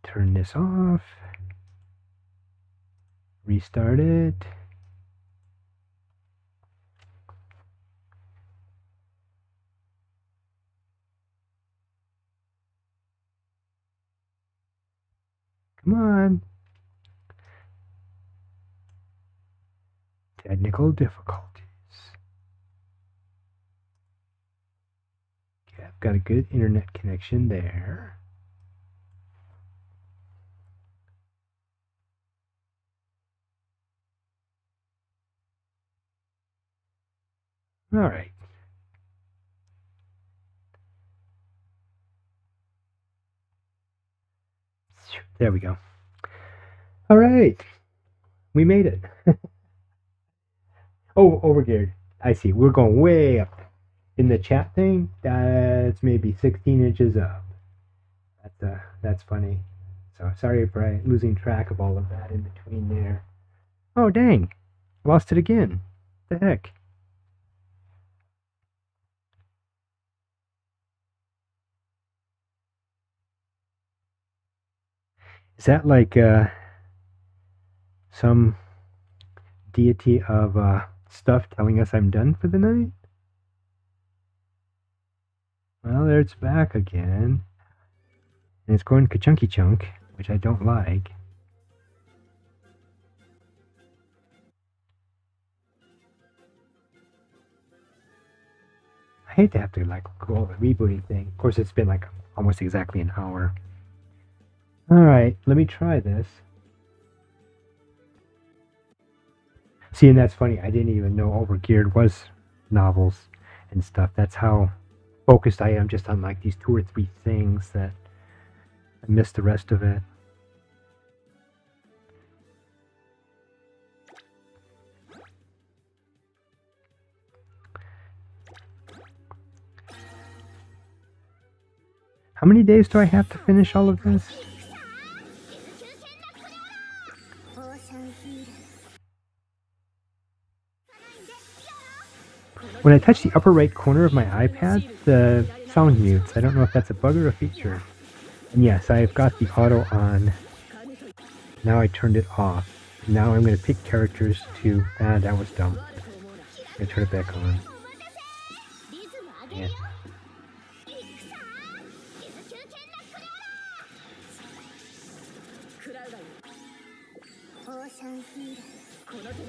turn this off. Restart it. Come on. Technical difficulties. Okay, I've got a good internet connection there. All right. There we go. All right. We made it. Oh, overgeared. I see. We're going way up. In the chat thing, that's maybe 16 inches up. That's funny. So sorry for losing track of all of that in between there. Oh, dang. Lost it again. The heck? Is that like some deity of stuff telling us I'm done for the night? Well, there it's back again. And it's going ka-chunky chunk, which I don't like. I hate to have to like go over the rebooting thing. Of course, it's been like almost exactly an hour. All right, let me try this. See, and that's funny. I didn't even know Overgeared was novels and stuff. That's how focused I am just on like these 2 or 3 things that I missed the rest of it. How many days do I have to finish all of this? When I touch the upper right corner of my iPad, the sound mutes. I don't know if that's a bug or a feature. And yes, I've got the auto on. Now I turned it off. Now I'm going to pick characters to... that was dumb. I'm going to turn it back on. Yeah.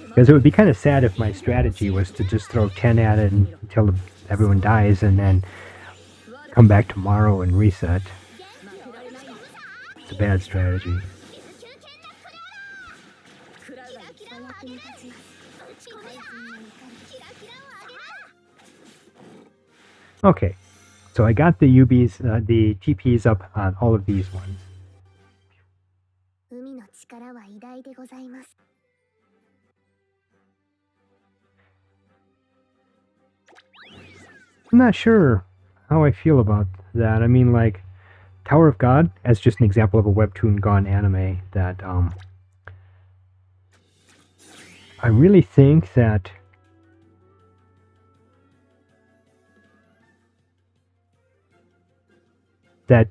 Because it would be kind of sad if my strategy was to just throw 10 at it until everyone dies and then come back tomorrow and reset. It's a bad strategy. Okay, so I got the UBs, the TPs up on all of these ones. I'm not sure how I feel about that. I mean, like, Tower of God, as just an example of a webtoon gone anime, that, I really think that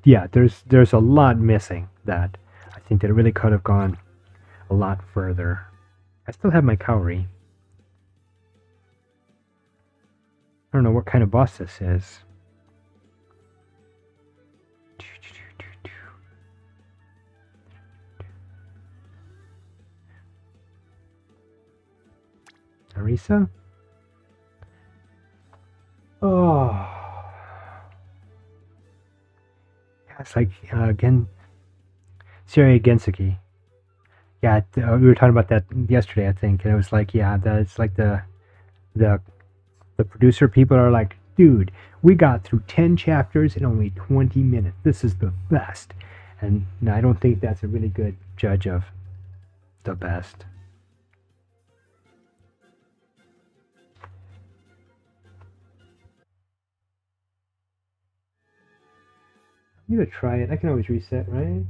yeah, there's a lot missing that I think that it really could have gone a lot further. I still have my Kaori. I don't know what kind of boss this is. Arisa? Oh. It's like, again, Seria Gensuki. Yeah, we were talking about that yesterday, I think, and it was like, yeah, that's like the producer people are like, dude, we got through 10 chapters in only 20 minutes. This is the best. And no, I don't think that's a really good judge of the best. I'm gonna try it. I can always reset, right?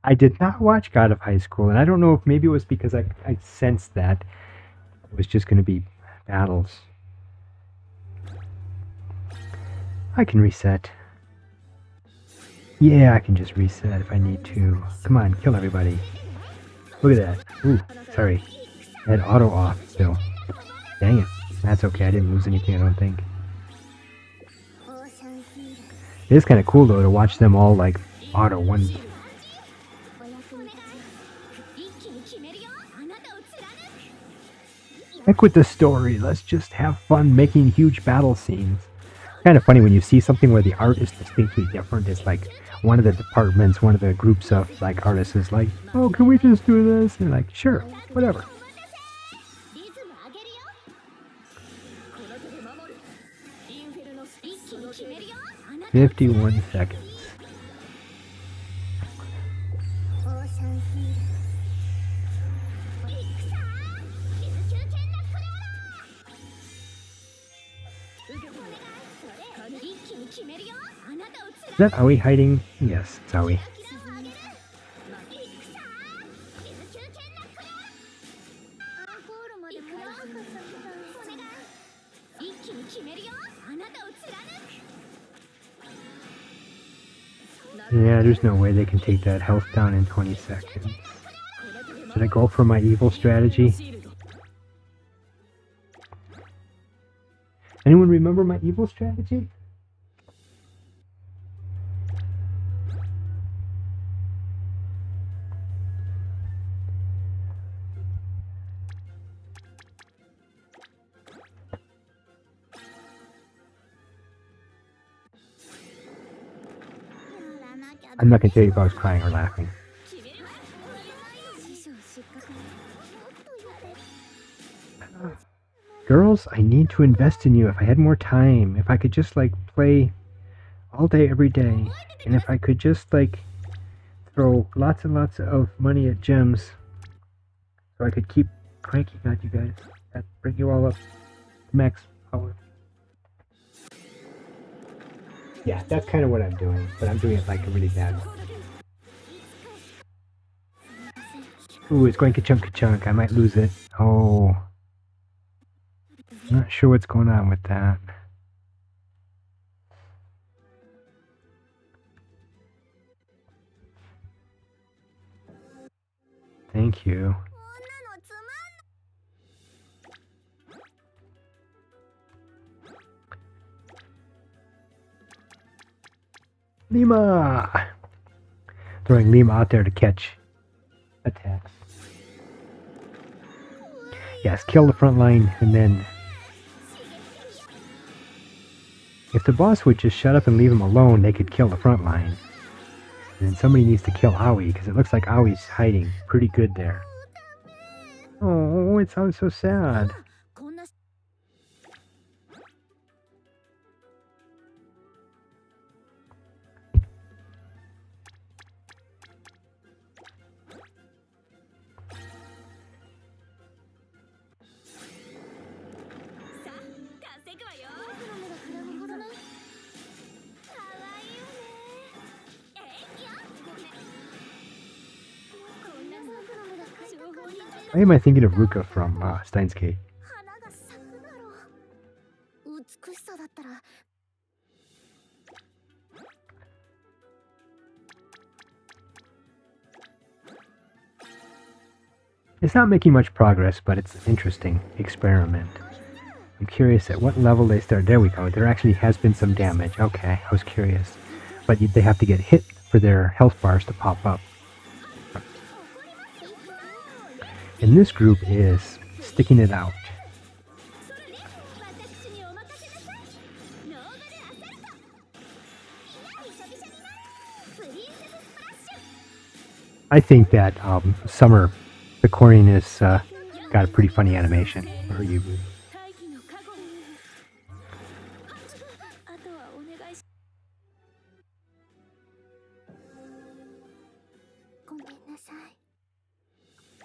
I did not watch God of High School, and I don't know if maybe it was because I sensed that it was just going to be battles. I can reset. Yeah, I can just reset if I need to. Come on, kill everybody. Look at that. Ooh, sorry. I had auto off still. Dang it. That's okay, I didn't lose anything, I don't think. It is kind of cool, though, to watch them all, like, auto one. Heck with the story, let's just have fun making huge battle scenes. Kind of funny when you see something where the art is distinctly different. It's like one of the departments, one of the groups of, like, artists is like, oh, can we just do this? And like, sure, whatever. 51 seconds. Is that Aoi hiding? Yes, it's Aoi. Yeah, there's no way they can take that health down in 20 seconds. Should I go for my evil strategy? Anyone remember my evil strategy? I'm not going to tell you if I was crying or laughing. Girls, I need to invest in you. If I had more time, if I could just, like, play all day, every day, and if I could just, like, throw lots and lots of money at gems, so I could keep cranking on you guys. That bring you all up to max power. Yeah, that's kind of what I'm doing, but I'm doing it like a really bad one. Ooh, it's going ka-chunk ka-chunk. I might lose it. Oh. Not sure what's going on with that. Thank you. Lima! Throwing Lima out there to catch attacks. Yes, kill the front line, and then if the boss would just shut up and leave him alone, they could kill the front line. And then somebody needs to kill Aoi, because it looks like Aoi's hiding pretty good there. Oh, it sounds so sad. Why am I thinking of Ruka from Steins Gate? It's not making much progress, but it's an interesting experiment. I'm curious at what level they start. There we go. There actually has been some damage. Okay, I was curious. But they have to get hit for their health bars to pop up. And this group is sticking it out. I think that Summer Picorian has got a pretty funny animation for you.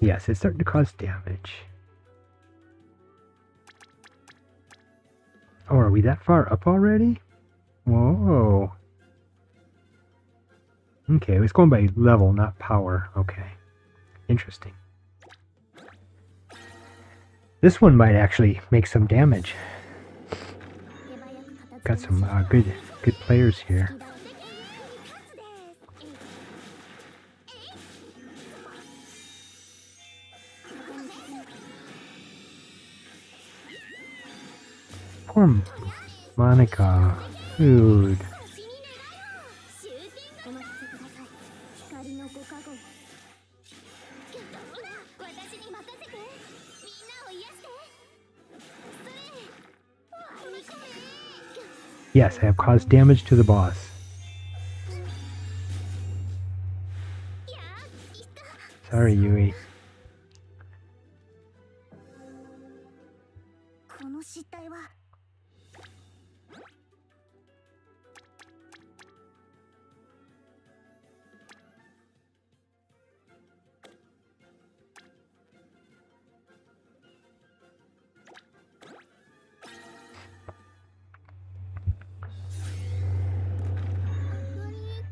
Yes, it's starting to cause damage. Oh, are we that far up already? Whoa. Okay, it's going by level, not power. Okay. Interesting. This one might actually make some damage. Got some good players here. Poor Monica. Dude. Yes, I have caused damage to the boss. Sorry, Yui.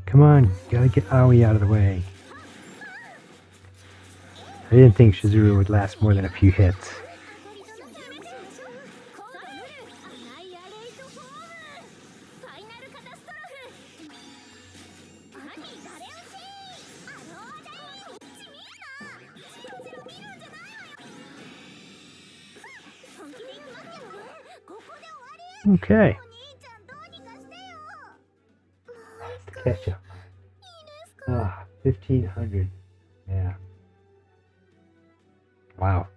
Come on, gotta get Aoi out of the way. I didn't think Shizuru would last more than a few hits. Okay. Catch up. 1,500. Yeah. Wow.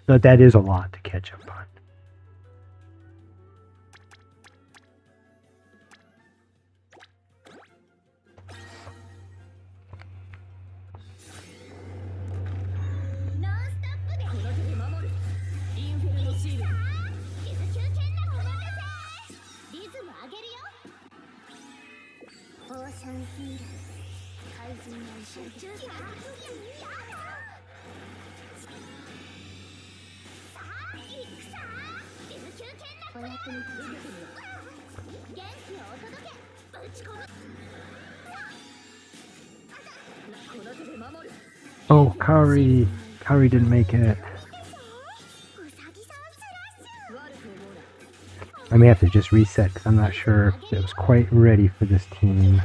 No, that is a lot to catch up on. Oh, Kari. Kari didn't make it. I may have to just reset because I'm not sure if it was quite ready for this team.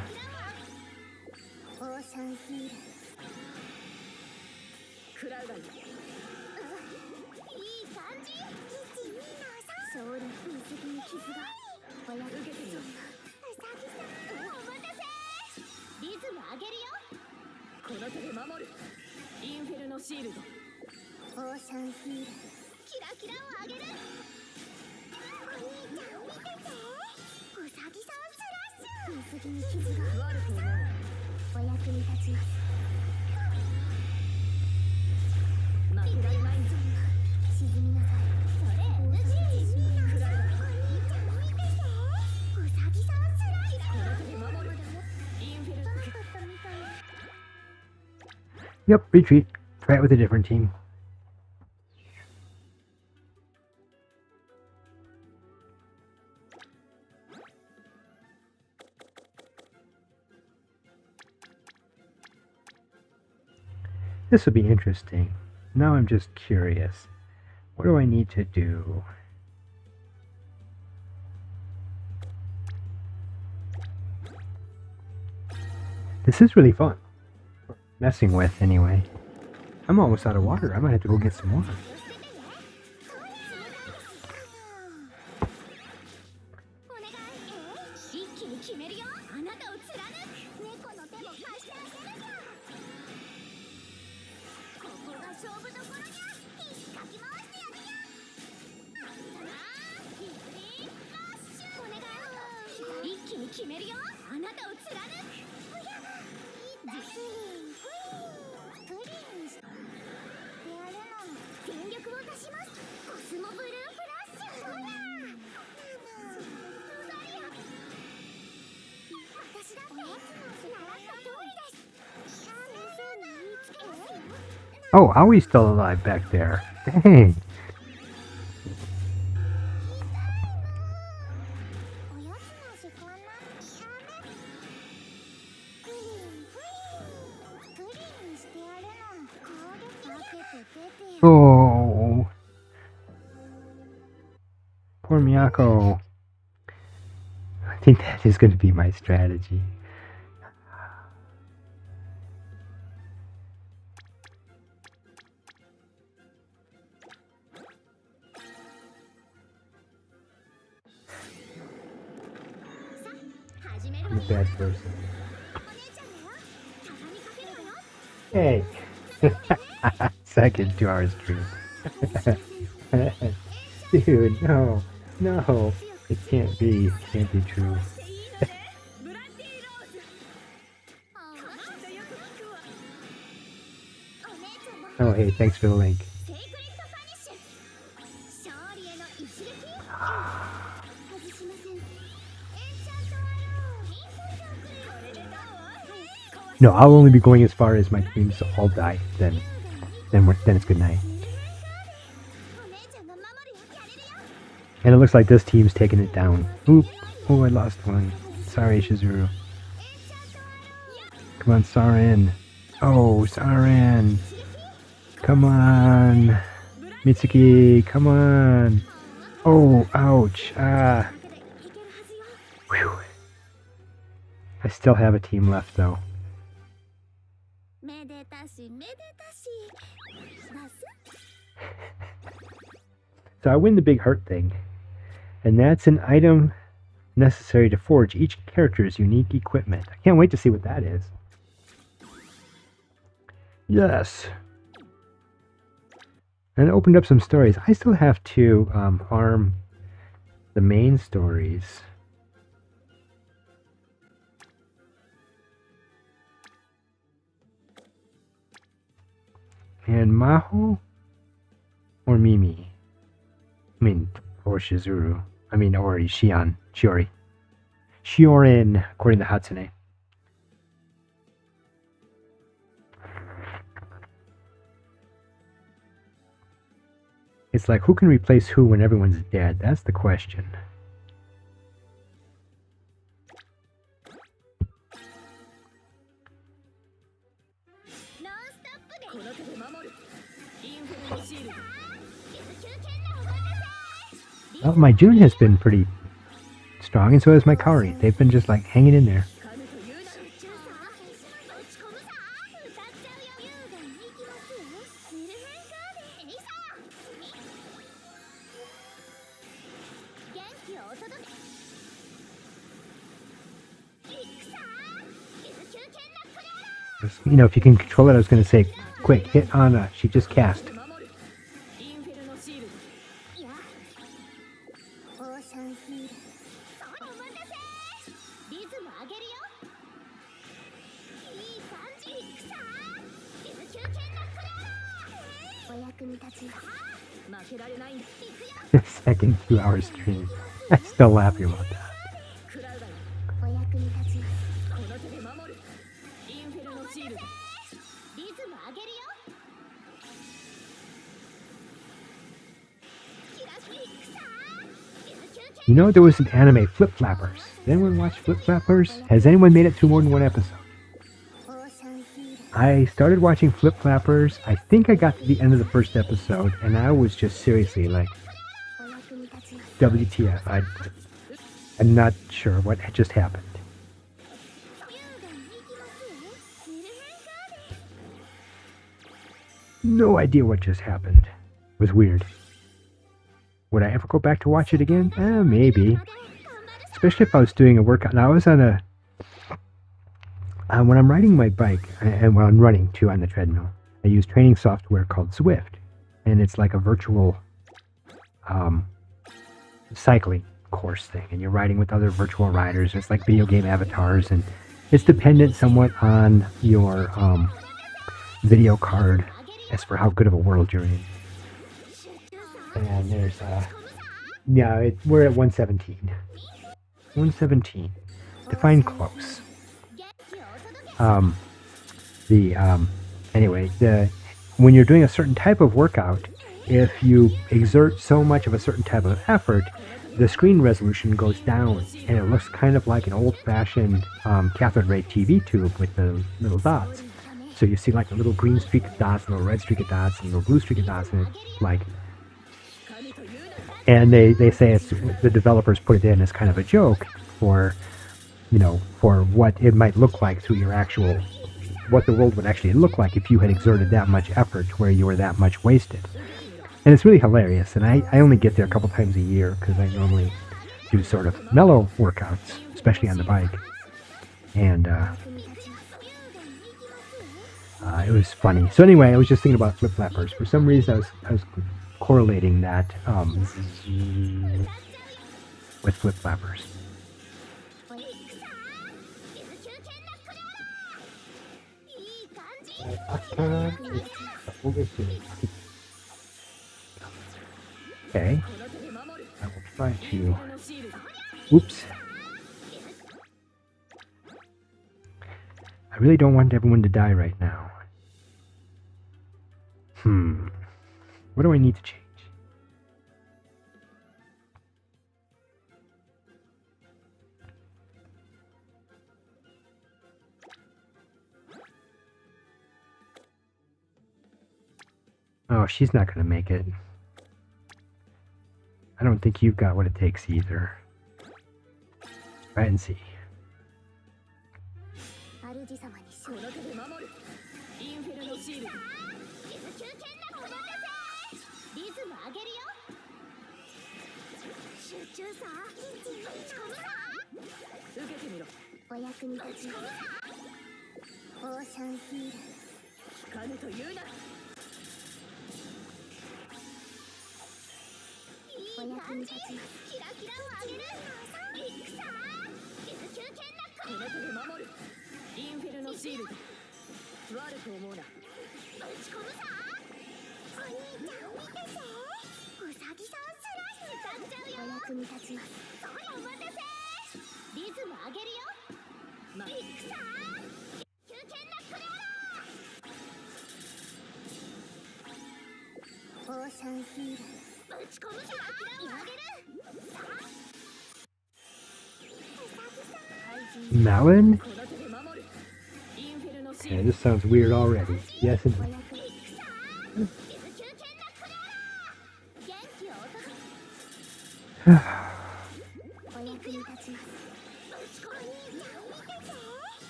Yep, retreat. Try it with a different team. This will be interesting. Now I'm just curious. What do I need to do? This is really fun. Messing with, anyway. I'm almost out of water. I might have to go get some water. Oh, Aoi's still alive back there. Dang. Oh. Poor Miyako. I think that is going to be my strategy. I'm a bad person. Hey! Second 2 hours stream. Dude, no. No. It can't be. It can't be true. Oh, hey, thanks for the link. No, I'll only be going as far as my teams all die. Then it's good night. And it looks like this team's taking it down. Oop! Oh, I lost one. Sorry, Shizuru. Come on, Saren. Oh, Saren. Come on. Mitsuki, come on. Oh, ouch. Ah. Whew. I still have a team left, though. So I win the big heart thing. And that's an item necessary to forge each character's unique equipment. I can't wait to see what that is. Yes. And it opened up some stories. I still have to farm the main stories. And Maho or Mimi? I mean, or Shizuru. I mean, or Shion. Shiori. Shiorin, according to Hatsune. It's like, who can replace who when everyone's dead? That's the question. Well, my June has been pretty strong, and so has my Kaori. They've been just like hanging in there. You know, if you can control it, I was going to say, quick, hit on she just cast. Second 2-hour stream. I'm still laughing about that. You know, there was an anime, Flip Flappers. Did anyone watch Flip Flappers? Has anyone made it through more than one episode? I started watching Flip Flappers. I think I got to the end of the first episode, and I was just seriously like, WTF. I'm not sure what just happened. No idea what just happened. It was weird. Would I ever go back to watch it again? Maybe. Especially if I was doing a workout. Now, I was on a... when I'm riding my bike, and when I'm running, too, on the treadmill, I use training software called Zwift. And it's like a virtual cycling course thing. And you're riding with other virtual riders. It's like video game avatars. And it's dependent somewhat on your video card as for how good of a world you're in. And there's, yeah, we're at 117. 117. Define close. Anyway, when you're doing a certain type of workout, if you exert so much of a certain type of effort, the screen resolution goes down, and it looks kind of like an old-fashioned cathode ray TV tube with the little dots. So you see like a little green streak of dots, a little red streak of dots, and a little blue streak of dots, and it's like... And they say it's, the developers put it in as kind of a joke for, you know, for what it might look like through your actual, what the world would actually look like if you had exerted that much effort where you were that much wasted. And it's really hilarious, and I only get there a couple times a year because I normally do sort of mellow workouts, especially on the bike. And it was funny. So anyway, I was just thinking about Flip Flappers. For some reason, I was correlating that with Flip Flappers. Okay, I will try to... Oops. I really don't want everyone to die right now. What do I need to change? Oh, she's not going to make it. I don't think you've got what it takes either. Try and see. Melon? Yeah, this sounds weird already. Yes, it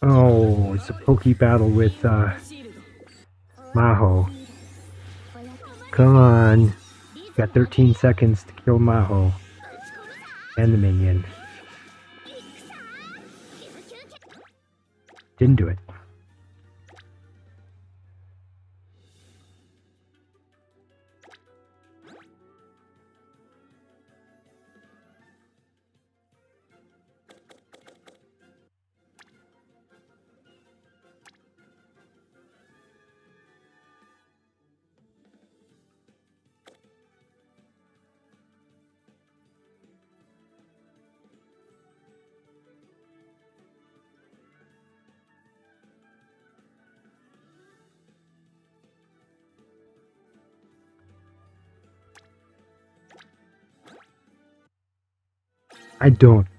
Oh, it's a pokey battle with Maho. Come on. Got 13 seconds to kill Maho. And the minion. Didn't do it.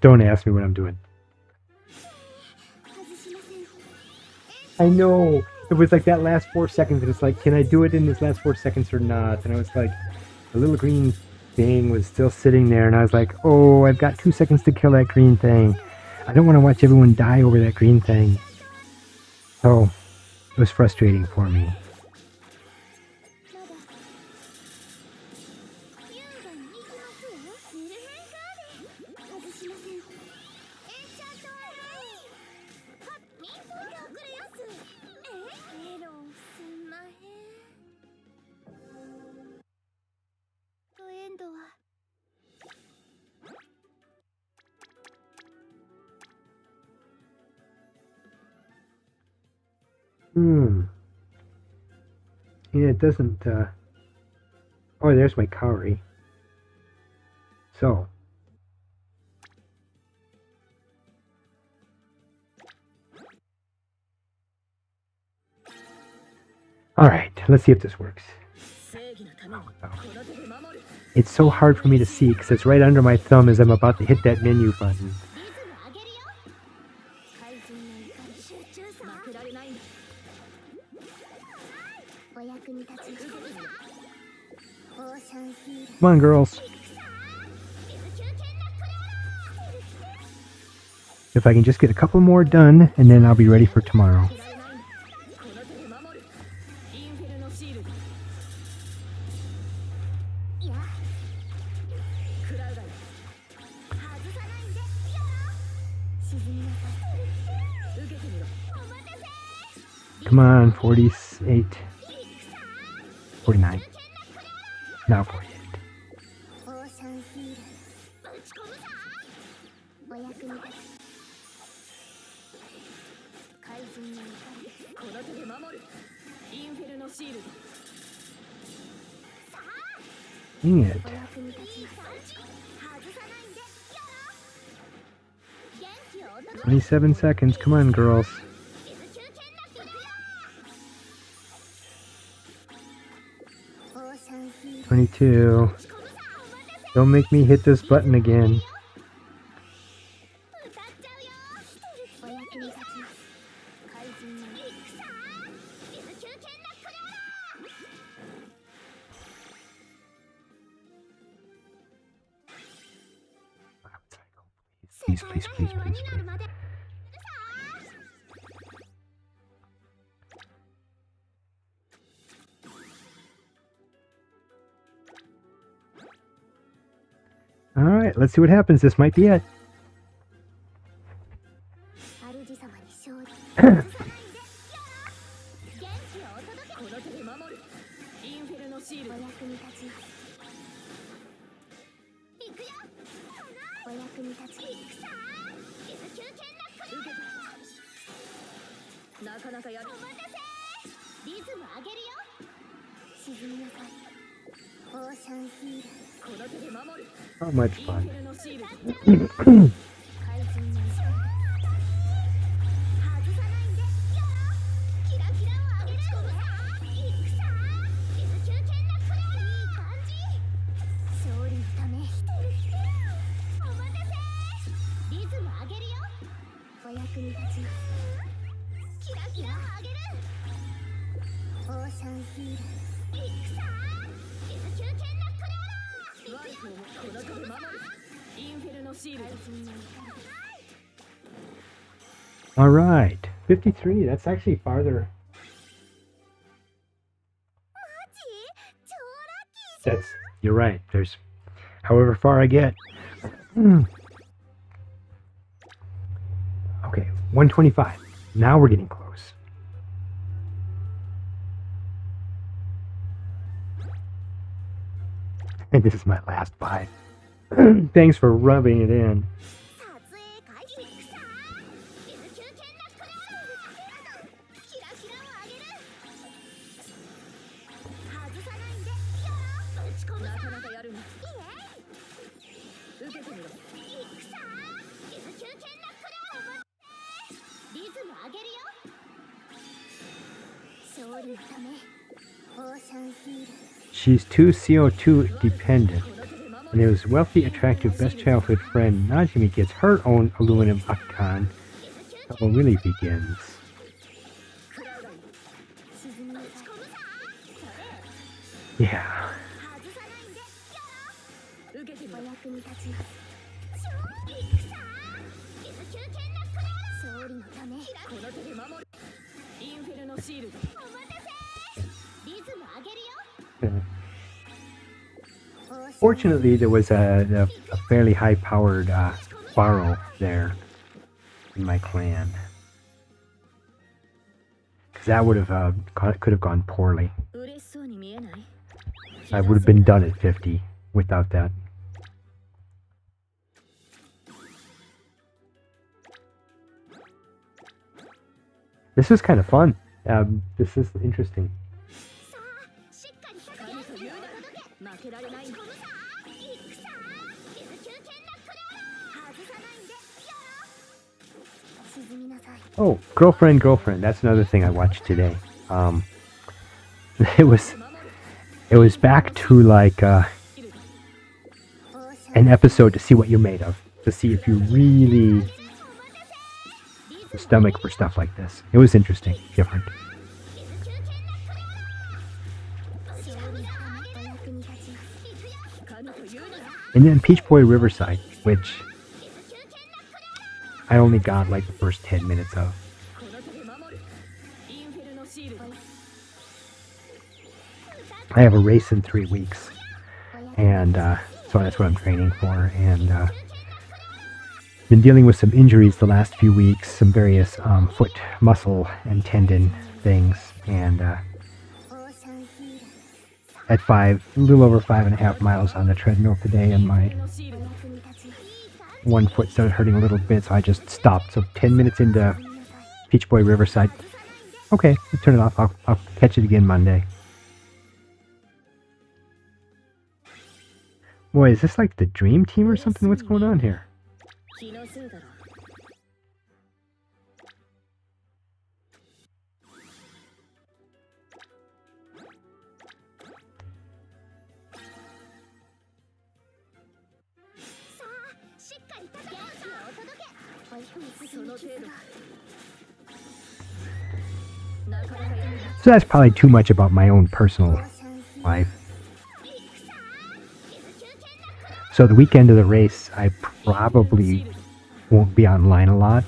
Don't ask me what I'm doing. I know. It was like that last 4 seconds, and it's like, can I do it in this last 4 seconds or not? And I was like, the little green thing was still sitting there, and I was like, oh, I've got 2 seconds to kill that green thing. I don't want to watch everyone die over that green thing. So, it was frustrating for me. Yeah, it doesn't, oh, there's my Kaori. So. Alright, let's see if this works. It's so hard for me to see because it's right under my thumb as I'm about to hit that menu button. Come on, girls. If I can just get a couple more done, and then I'll be ready for tomorrow. Come on, 48. 49. Now 48. Dang it. 27 seconds. Come on, girls. 22. Don't make me hit this button again. Please, please, please, please, please. Alright, let's see what happens. This might be it. How much fun. All right, 53. That's actually farther. You're right. There's however far I get. Okay, 125. Now we're getting close. And this is my last buy. Thanks for rubbing it in. She's too CO2 dependent, and his wealthy, attractive, best childhood friend Najimi gets her own aluminum icon. Trouble really begins. Yeah. Fortunately, there was a fairly high-powered Quaro there in my clan, because that would have could have gone poorly. I would have been done at 50 without that. This is kind of fun. This is interesting. Oh, girlfriend. That's another thing I watched today. It was back to like an episode to see what you're made of, to see if you really have a stomach for stuff like this. It was interesting, different. And then Peach Boy Riverside, which I only got like the first 10 minutes of. I have a race in 3 weeks, and so that's what I'm training for, and been dealing with some injuries the last few weeks, some various foot muscle and tendon things, and at a little over 5.5 miles on the treadmill today, and my one foot started hurting a little bit, so I just stopped. So 10 minutes into Peach Boy Riverside. Okay, I'll turn it off. I'll catch it again Monday. Boy, is this like the Dream Team or something? What's going on here? So that's probably too much about my own personal life. So the weekend of the race, I probably won't be online a lot.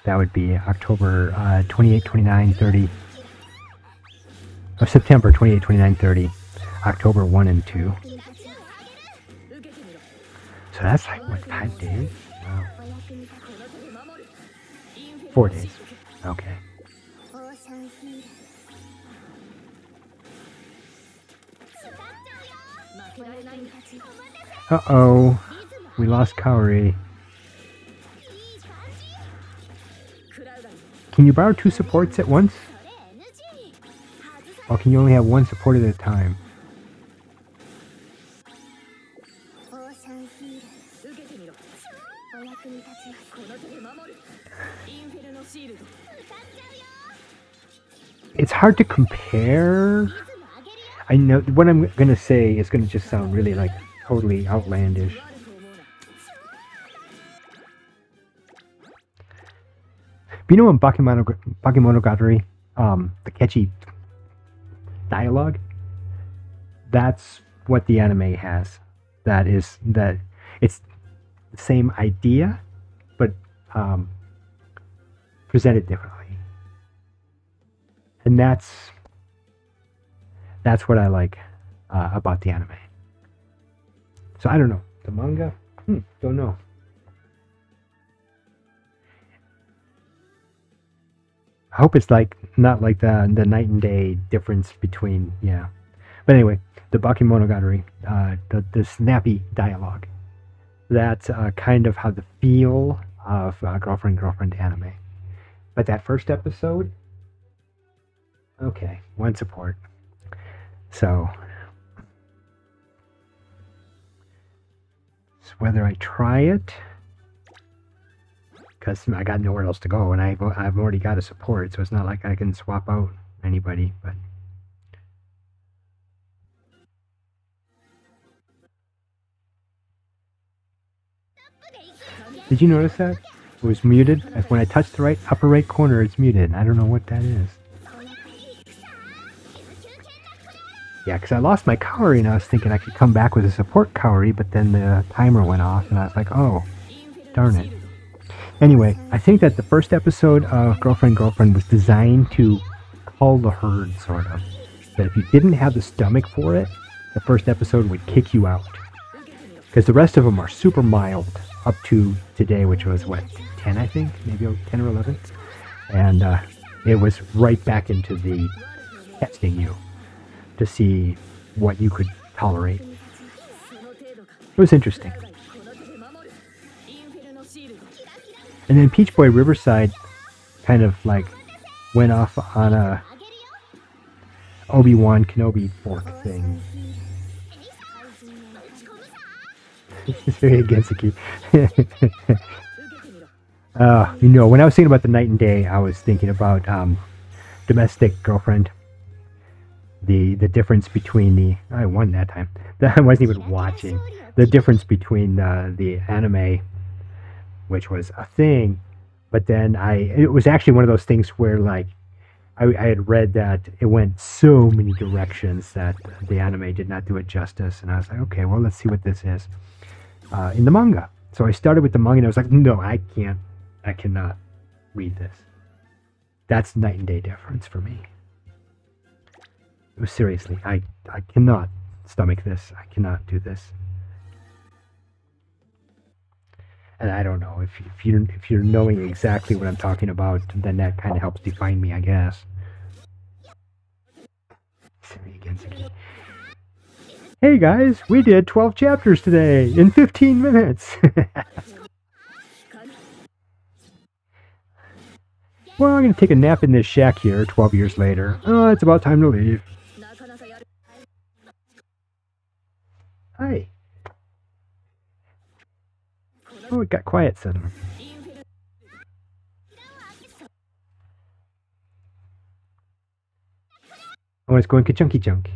That would be October 28, 29, 30. Or September 28, 29, 30. October 1 and 2. So that's like, what, 5 days? Wow. 4 days. Okay. Uh-oh. We lost Kaori. Can you borrow 2 supports at once? Or can you only have 1 support at a time? It's hard to compare. I know what I'm going to say is going to just sound really like totally outlandish. you know in Bakemonogatari, the catchy dialogue, that's what the anime has. That it's the same idea, but um, presented differently, and that's what I like about the anime. So I don't know the manga. Don't know. I hope it's like not like the night and day difference between yeah. But anyway, the Bakemonogatari, the snappy dialogue. That's kind of how the feel of girlfriend anime. But that first episode, okay, one support. So whether I try it, because I got nowhere else to go, and I've already got a support, so it's not like I can swap out anybody. But did you notice that it was muted? When I touched the upper right corner, it's muted. I don't know what that is. Yeah, because I lost my Kaori and I was thinking I could come back with a support Kaori, but then the timer went off and I was like, oh, darn it. Anyway, I think that the first episode of Girlfriend was designed to cull the herd, sort of. That if you didn't have the stomach for it, the first episode would kick you out. Because the rest of them are super mild, up to today, which was, what, 10, I think? Maybe 10 or 11? And it was right back into the testing you to see what you could tolerate. It was interesting. And then Peach Boy Riverside kind of like went off on a Obi-Wan Kenobi fork thing. It's very Gensiki. When I was thinking about the night and day, I was thinking about domestic girlfriend. The difference between I won that time. I wasn't even watching. The difference between the anime, which was a thing, but then it was actually one of those things where like I had read that it went so many directions that the anime did not do it justice, and I was like, okay, well, let's see what this is in the manga. So I started with the manga, and I was like, no, I cannot read this. That's night and day difference for me. Seriously, I cannot stomach this. I cannot do this. And I don't know if you're knowing exactly what I'm talking about, then that kind of helps define me, I guess. Hey guys, we did 12 chapters today in 15 minutes. Well, I'm gonna take a nap in this shack here 12 years later. Oh, it's about time to leave. Hi. Oh, it got quiet suddenly. Oh, it's going ka-chunky chunk.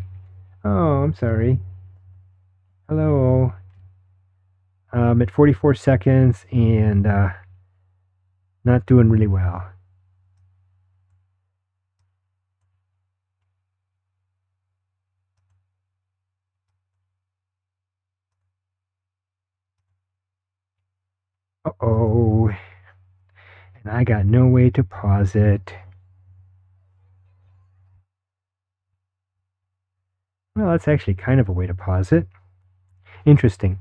Oh, I'm sorry. Hello. At 44 seconds and not doing really well. Uh-oh. And I got no way to pause it. Well, that's actually kind of a way to pause it. Interesting.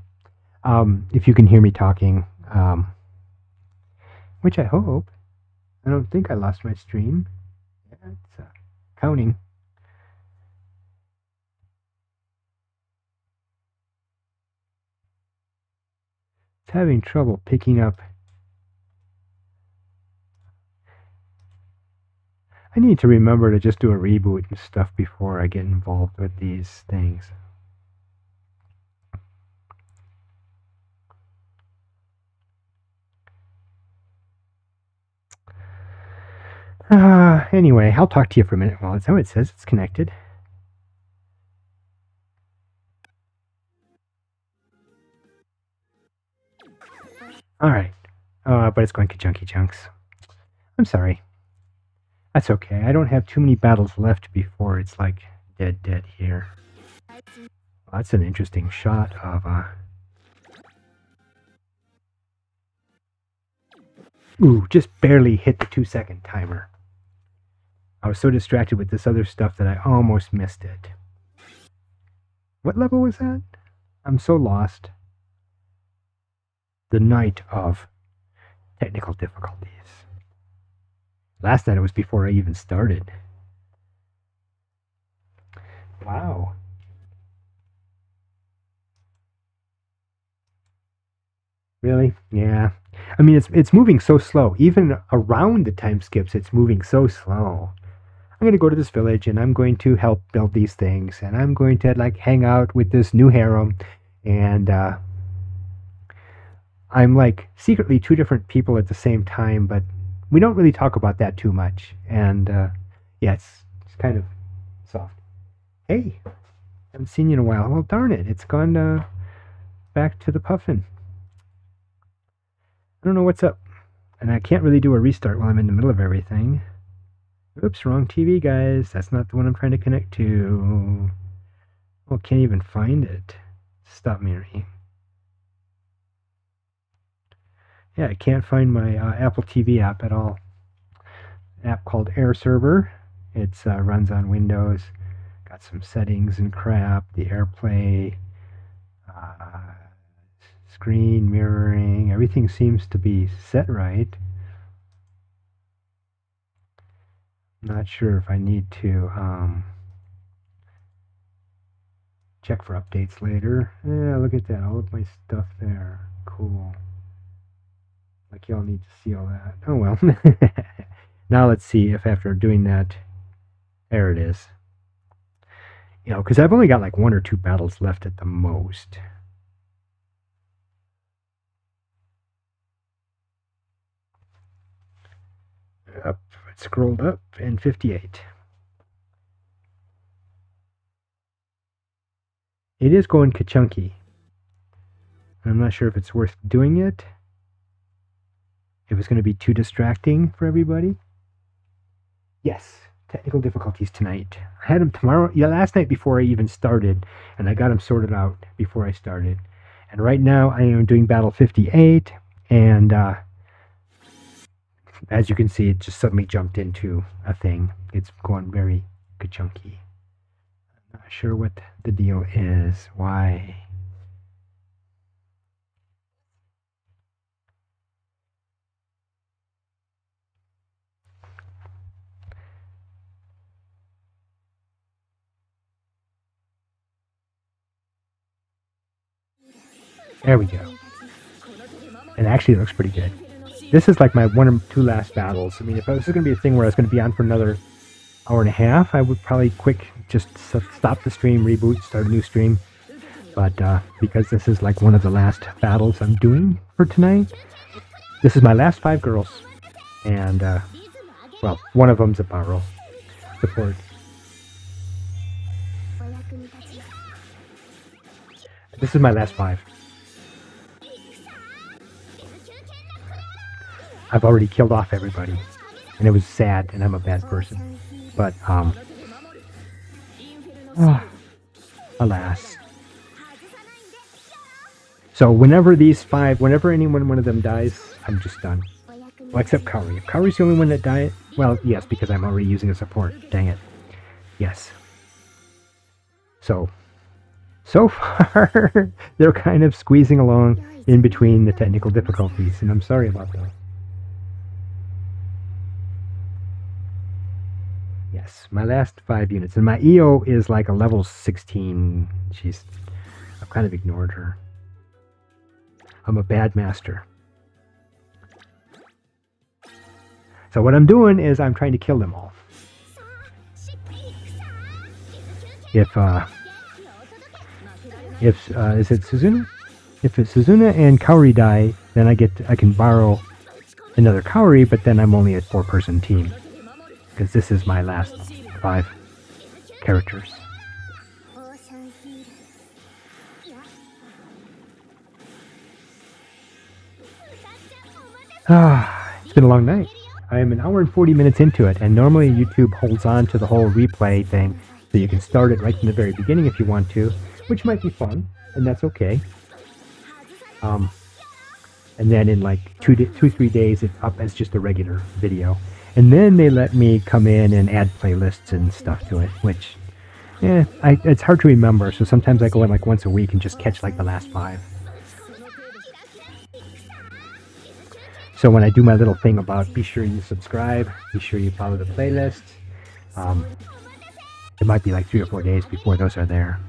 If you can hear me talking, which I hope. I don't think I lost my stream. Yeah, it's counting. It's having trouble picking up. I need to remember to just do a reboot and stuff before I get involved with these things. Anyway, I'll talk to you for a minute. Well, that's how it says it's connected. All right. But it's going to chunky chunks. I'm sorry. That's okay. I don't have too many battles left before it's like dead here. Well, that's an interesting shot of ooh, just barely hit the 2-second timer. I was so distracted with this other stuff that I almost missed it. What level was that? I'm so lost. The night of technical difficulties. Last night it was before I even started. Wow. Really? Yeah. I mean, it's moving so slow. Even around the time skips, it's moving so slow. I'm going to go to this village and I'm going to help build these things. And I'm going to like hang out with this new harem. And I'm like secretly two different people at the same time, but we don't really talk about that too much. And yeah, it's kind of soft. Hey, haven't seen you in a while. Well, darn it, it's gone back to the puffin. I don't know what's up. And I can't really do a restart while I'm in the middle of everything. Oops, wrong TV, guys. That's not the one I'm trying to connect to. Oh, can't even find it. Stop mirroring. Yeah, I can't find my Apple TV app at all. An app called Air Server. It runs on Windows. Got some settings and crap. The AirPlay, screen mirroring. Everything seems to be set right. I'm not sure if I need to check for updates later. Yeah, look at that. All of my stuff there. Cool. Like y'all need to see all that. Oh well. Now let's see if after doing that, there it is. You know, because I've only got like 1 or 2 battles left at the most. Up, it scrolled up, and 58. It is going ka-chunky. I'm not sure if it's worth doing it. If it's going to be too distracting for everybody. Yes, technical difficulties tonight. I had them tomorrow, yeah, last night before I even started, and I got them sorted out before I started. And right now I am doing battle 58, and as you can see, it just suddenly jumped into a thing. It's going very ka-chunky. I'm not sure what the deal is. Why? There we go. And actually it looks pretty good. This is like my 1 or 2 last battles. I mean, if this is going to be a thing where I was going to be on for another hour and a half, I would probably just stop the stream, reboot, start a new stream. But because this is like one of the last battles I'm doing for tonight, this is my last 5 girls. And, well, one of them's a Baro support. This is my last 5. I've already killed off everybody, and it was sad, and I'm a bad person. But, alas. So whenever one of them dies, I'm just done. Well, except Kaori. If Kaori's the only one that died, well, yes, because I'm already using a support. Dang it. Yes. So far, they're kind of squeezing along in between the technical difficulties, and I'm sorry about that. Yes, my last 5 units. And my EO is like a level 16. I've kind of ignored her. I'm a bad master. So what I'm doing is I'm trying to kill them all. If is it Suzuna? If it's Suzuna and Kaori die, then I can borrow another Kaori, but then I'm only a 4-person team. Because this is my last 5 characters. It's been a long night. I am an hour and 40 minutes into it, and normally YouTube holds on to the whole replay thing, so you can start it right from the very beginning if you want to, which might be fun, and that's okay. And then in like 2-3 days, it's up as just a regular video. And then they let me come in and add playlists and stuff to it, which, it's hard to remember. So sometimes I go in like once a week and just catch like the last 5. So when I do my little thing about be sure you subscribe, be sure you follow the playlist, it might be like 3 or 4 days before those are there.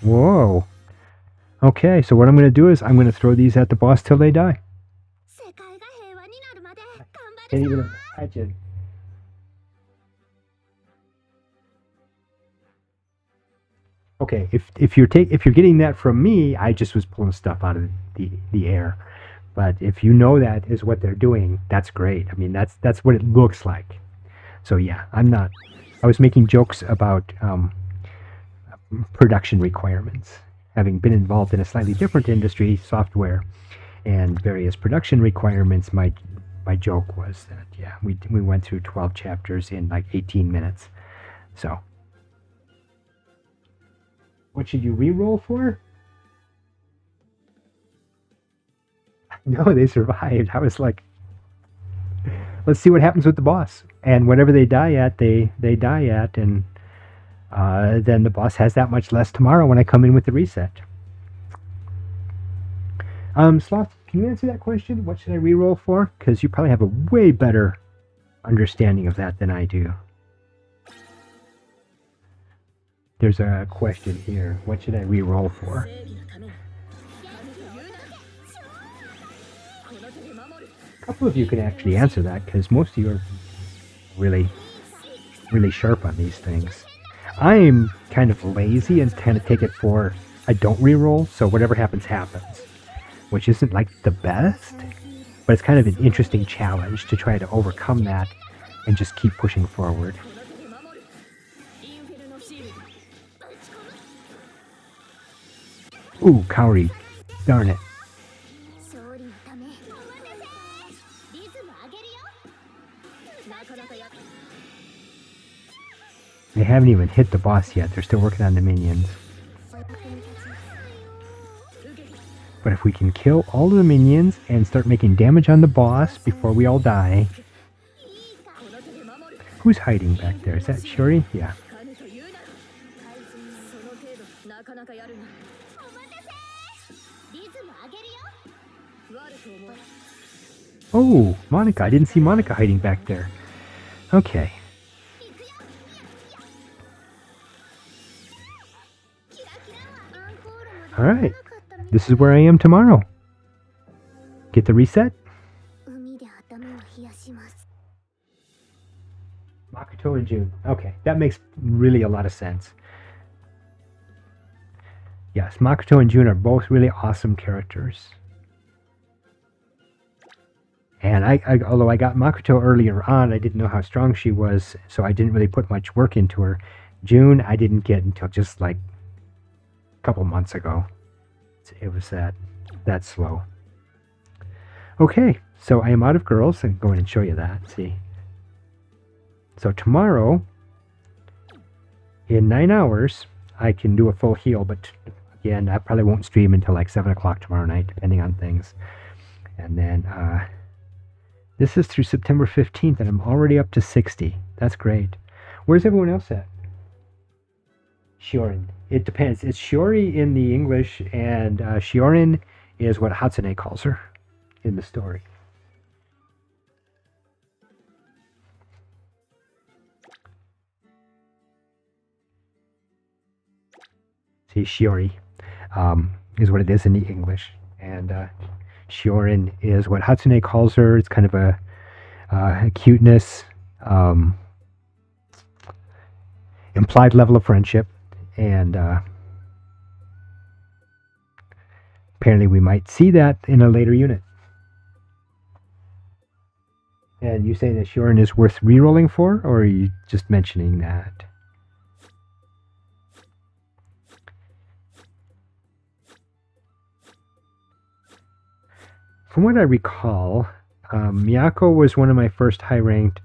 Whoa. Okay, so what I'm going to do is I'm going to throw these at the boss till they die. Can't even imagine. Okay, if you're getting that from me, I just was pulling stuff out of the air. But if you know that is what they're doing, that's great. I mean, that's what it looks like. So yeah, I was making jokes about production requirements. Having been involved in a slightly different industry, software, and various production requirements, my joke was that, yeah, we went through 12 chapters in like 18 minutes. So, what should you re-roll for? No, they survived. I was like, let's see what happens with the boss. And whatever they die at, they die at, and then the boss has that much less tomorrow when I come in with the reset. Sloth, can you answer that question? What should I re-roll for? Because you probably have a way better understanding of that than I do. There's a question here. What should I re-roll for? A couple of you can actually answer that, because most of you are really, really sharp on these things. I'm kind of lazy and kind of take it for I don't re-roll, so whatever happens, happens. Which isn't like the best, but it's kind of an interesting challenge to try to overcome that and just keep pushing forward. Ooh, Kaori. Darn it. They haven't even hit the boss yet. They're still working on the minions. But if we can kill all of the minions and start making damage on the boss before we all die... Who's hiding back there? Is that Shiori? Yeah. Oh, Monica. I didn't see Monica hiding back there. Okay. Alright. This is where I am tomorrow. Get the reset. Makoto and June. Okay, that makes really a lot of sense. Yes, Makoto and June are both really awesome characters. And although I got Makoto earlier on, I didn't know how strong she was, so I didn't really put much work into her. June, I didn't get until just like a couple months ago. It was that slow. Okay, so I am out of girls. I'm going to show you that. See. So tomorrow, in 9 hours, I can do a full heal, but again, I probably won't stream until like 7 o'clock tomorrow night, depending on things. And then this is through September 15th, and I'm already up to 60. That's great. Where's everyone else at? Shiorin. It depends. It's Shiori in the English, and Shiorin is what Hatsune calls her in the story. See, Shiori is what it is in the English, and Shiorin is what Hatsune calls her. It's kind of a cuteness, implied level of friendship. And apparently we might see that in a later unit. And you say that Shiorin is worth rerolling for, or are you just mentioning that? from what I recall, Miyako was one of my first high ranked.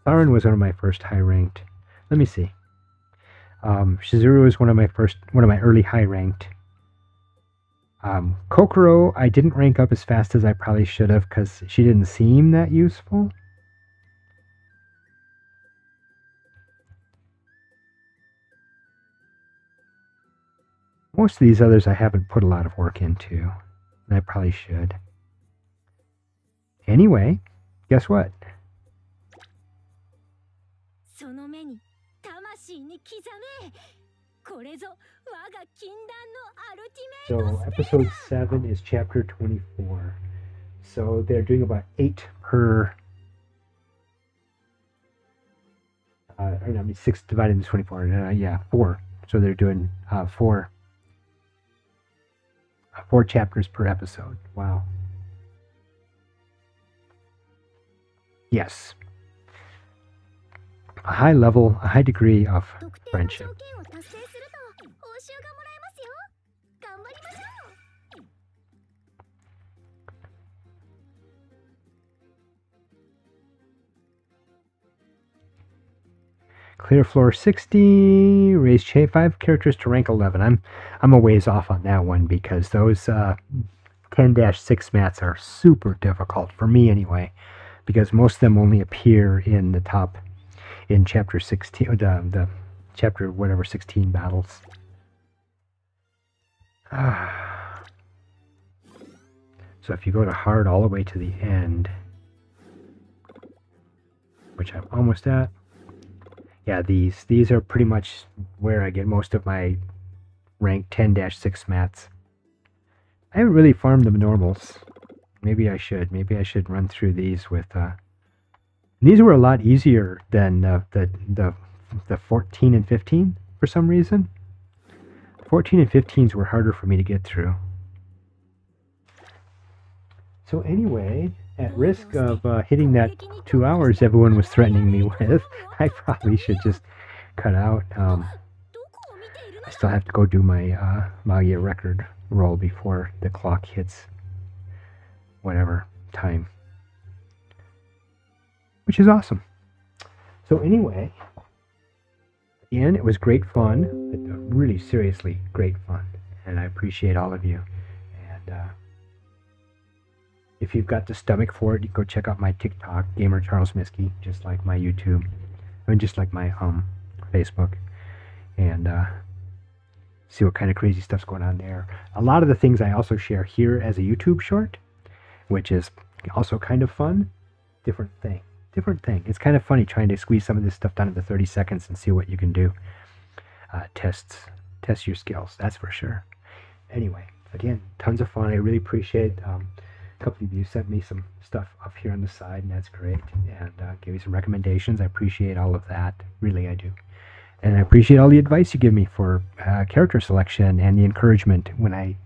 Tharan was one of my first high ranked. Let me see. Shizuru was one of my early high ranked. Kokoro, I didn't rank up as fast as I probably should have because she didn't seem that useful. Most of these others I haven't put a lot of work into, and I probably should. Anyway, guess what? So episode 7 is chapter 24. So they're doing about 8 per... 6 divided into 24. Yeah, 4. So they're doing 4 chapters per episode. Wow. Yes. A high degree of friendship. Clear floor 60, raise 5 characters to rank 11. I'm a ways off on that one because those 10-6 mats are super difficult for me anyway, because most of them only appear in the top in chapter 16, the chapter whatever 16 battles. So if you go to hard all the way to the end, which I'm almost at. Yeah, these are pretty much where I get most of my rank 10-6 mats. I haven't really farmed the normals. Maybe I should. Maybe I should run through these with. These were a lot easier than the 14 and 15 for some reason. 14 and 15s were harder for me to get through. So anyway, at risk of hitting that 2 hours everyone was threatening me with, I probably should just cut out. I still have to go do my Magia record roll before the clock hits whatever time, which is awesome. So anyway, again, it was great fun, really seriously great fun, and I appreciate all of you. And if you've got the stomach for it, you go check out my TikTok, Gamer Charles Miskey, just like my YouTube, just like my Facebook, and see what kind of crazy stuff's going on there. A lot of the things I also share here as a YouTube short, which is also kind of fun. Different thing. It's kind of funny trying to squeeze some of this stuff down into 30 seconds and see what you can do. Test your skills, that's for sure. Anyway, again, tons of fun. I really appreciate a couple of you sent me some stuff up here on the side, and that's great. And gave me some recommendations. I appreciate all of that. Really, I do. And I appreciate all the advice you give me for character selection and the encouragement when I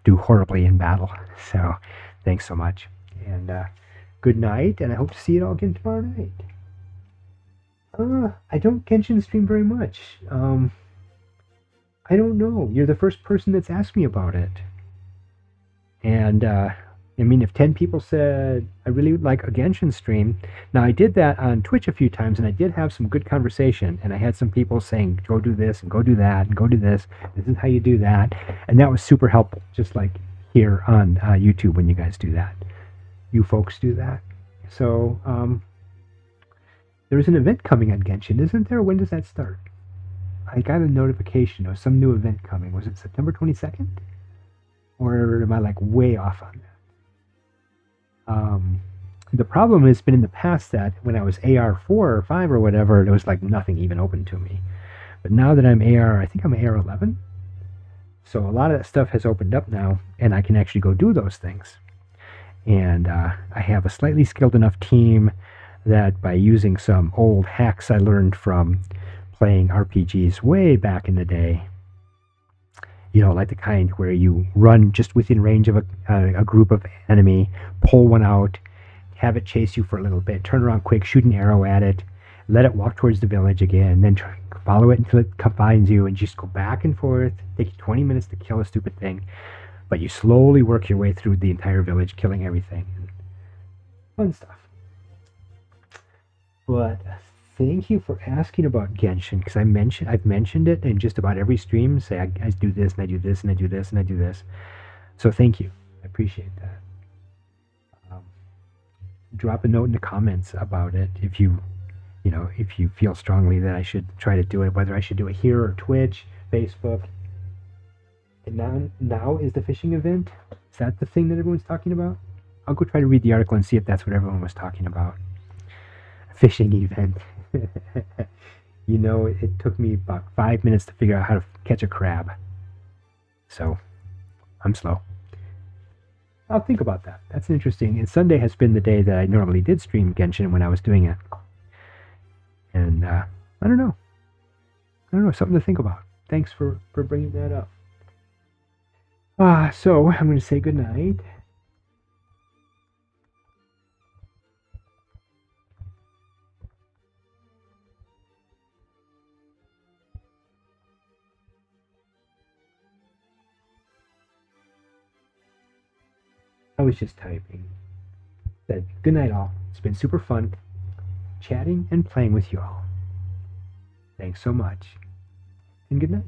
do horribly in battle. So, thanks so much. And good night, and I hope to see you all again tomorrow night. I don't Genshin stream very much. I don't know. You're the first person that's asked me about it. And, I mean, if 10 people said, I really like a Genshin stream. Now, I did that on Twitch a few times, and I did have some good conversation. And I had some people saying, go do this, and go do that, and go do this. This is how you do that. And that was super helpful, just like here on YouTube when you guys do that. You folks do that. So, there's an event coming on Genshin, isn't there? When does that start? I got a notification of some new event coming. Was it September 22nd? Or am I like way off on that? The problem has been in the past that when I was AR 4 or 5 or whatever, there was like nothing even open to me. But now that I'm AR, I think I'm AR 11. So a lot of that stuff has opened up now, and I can actually go do those things. And I have a slightly skilled enough team that by using some old hacks I learned from playing RPGs way back in the day, you know, like the kind where you run just within range of a group of enemy, pull one out, have it chase you for a little bit, turn around quick, shoot an arrow at it, let it walk towards the village again, then follow it until it finds you, and just go back and forth. Take you 20 minutes to kill a stupid thing. But you slowly work your way through the entire village, killing everything. Fun stuff. But thank you for asking about Genshin, because I've mentioned it in just about every stream. Say I do this and I do this and I do this and I do this. So thank you. I appreciate that. Drop a note in the comments about it if you feel strongly that I should try to do it, whether I should do it here or Twitch, Facebook. And now is the fishing event? Is that the thing that everyone's talking about? I'll go try to read the article and see if that's what everyone was talking about. Fishing event. It took me about 5 minutes to figure out how to catch a crab. So, I'm slow. I'll think about that. That's interesting. And Sunday has been the day that I normally did stream Genshin when I was doing it. And I don't know. Something to think about. Thanks for bringing that up. So I'm going to say good night. I was just typing. Said good night all. It's been super fun chatting and playing with you all. Thanks so much. And good night.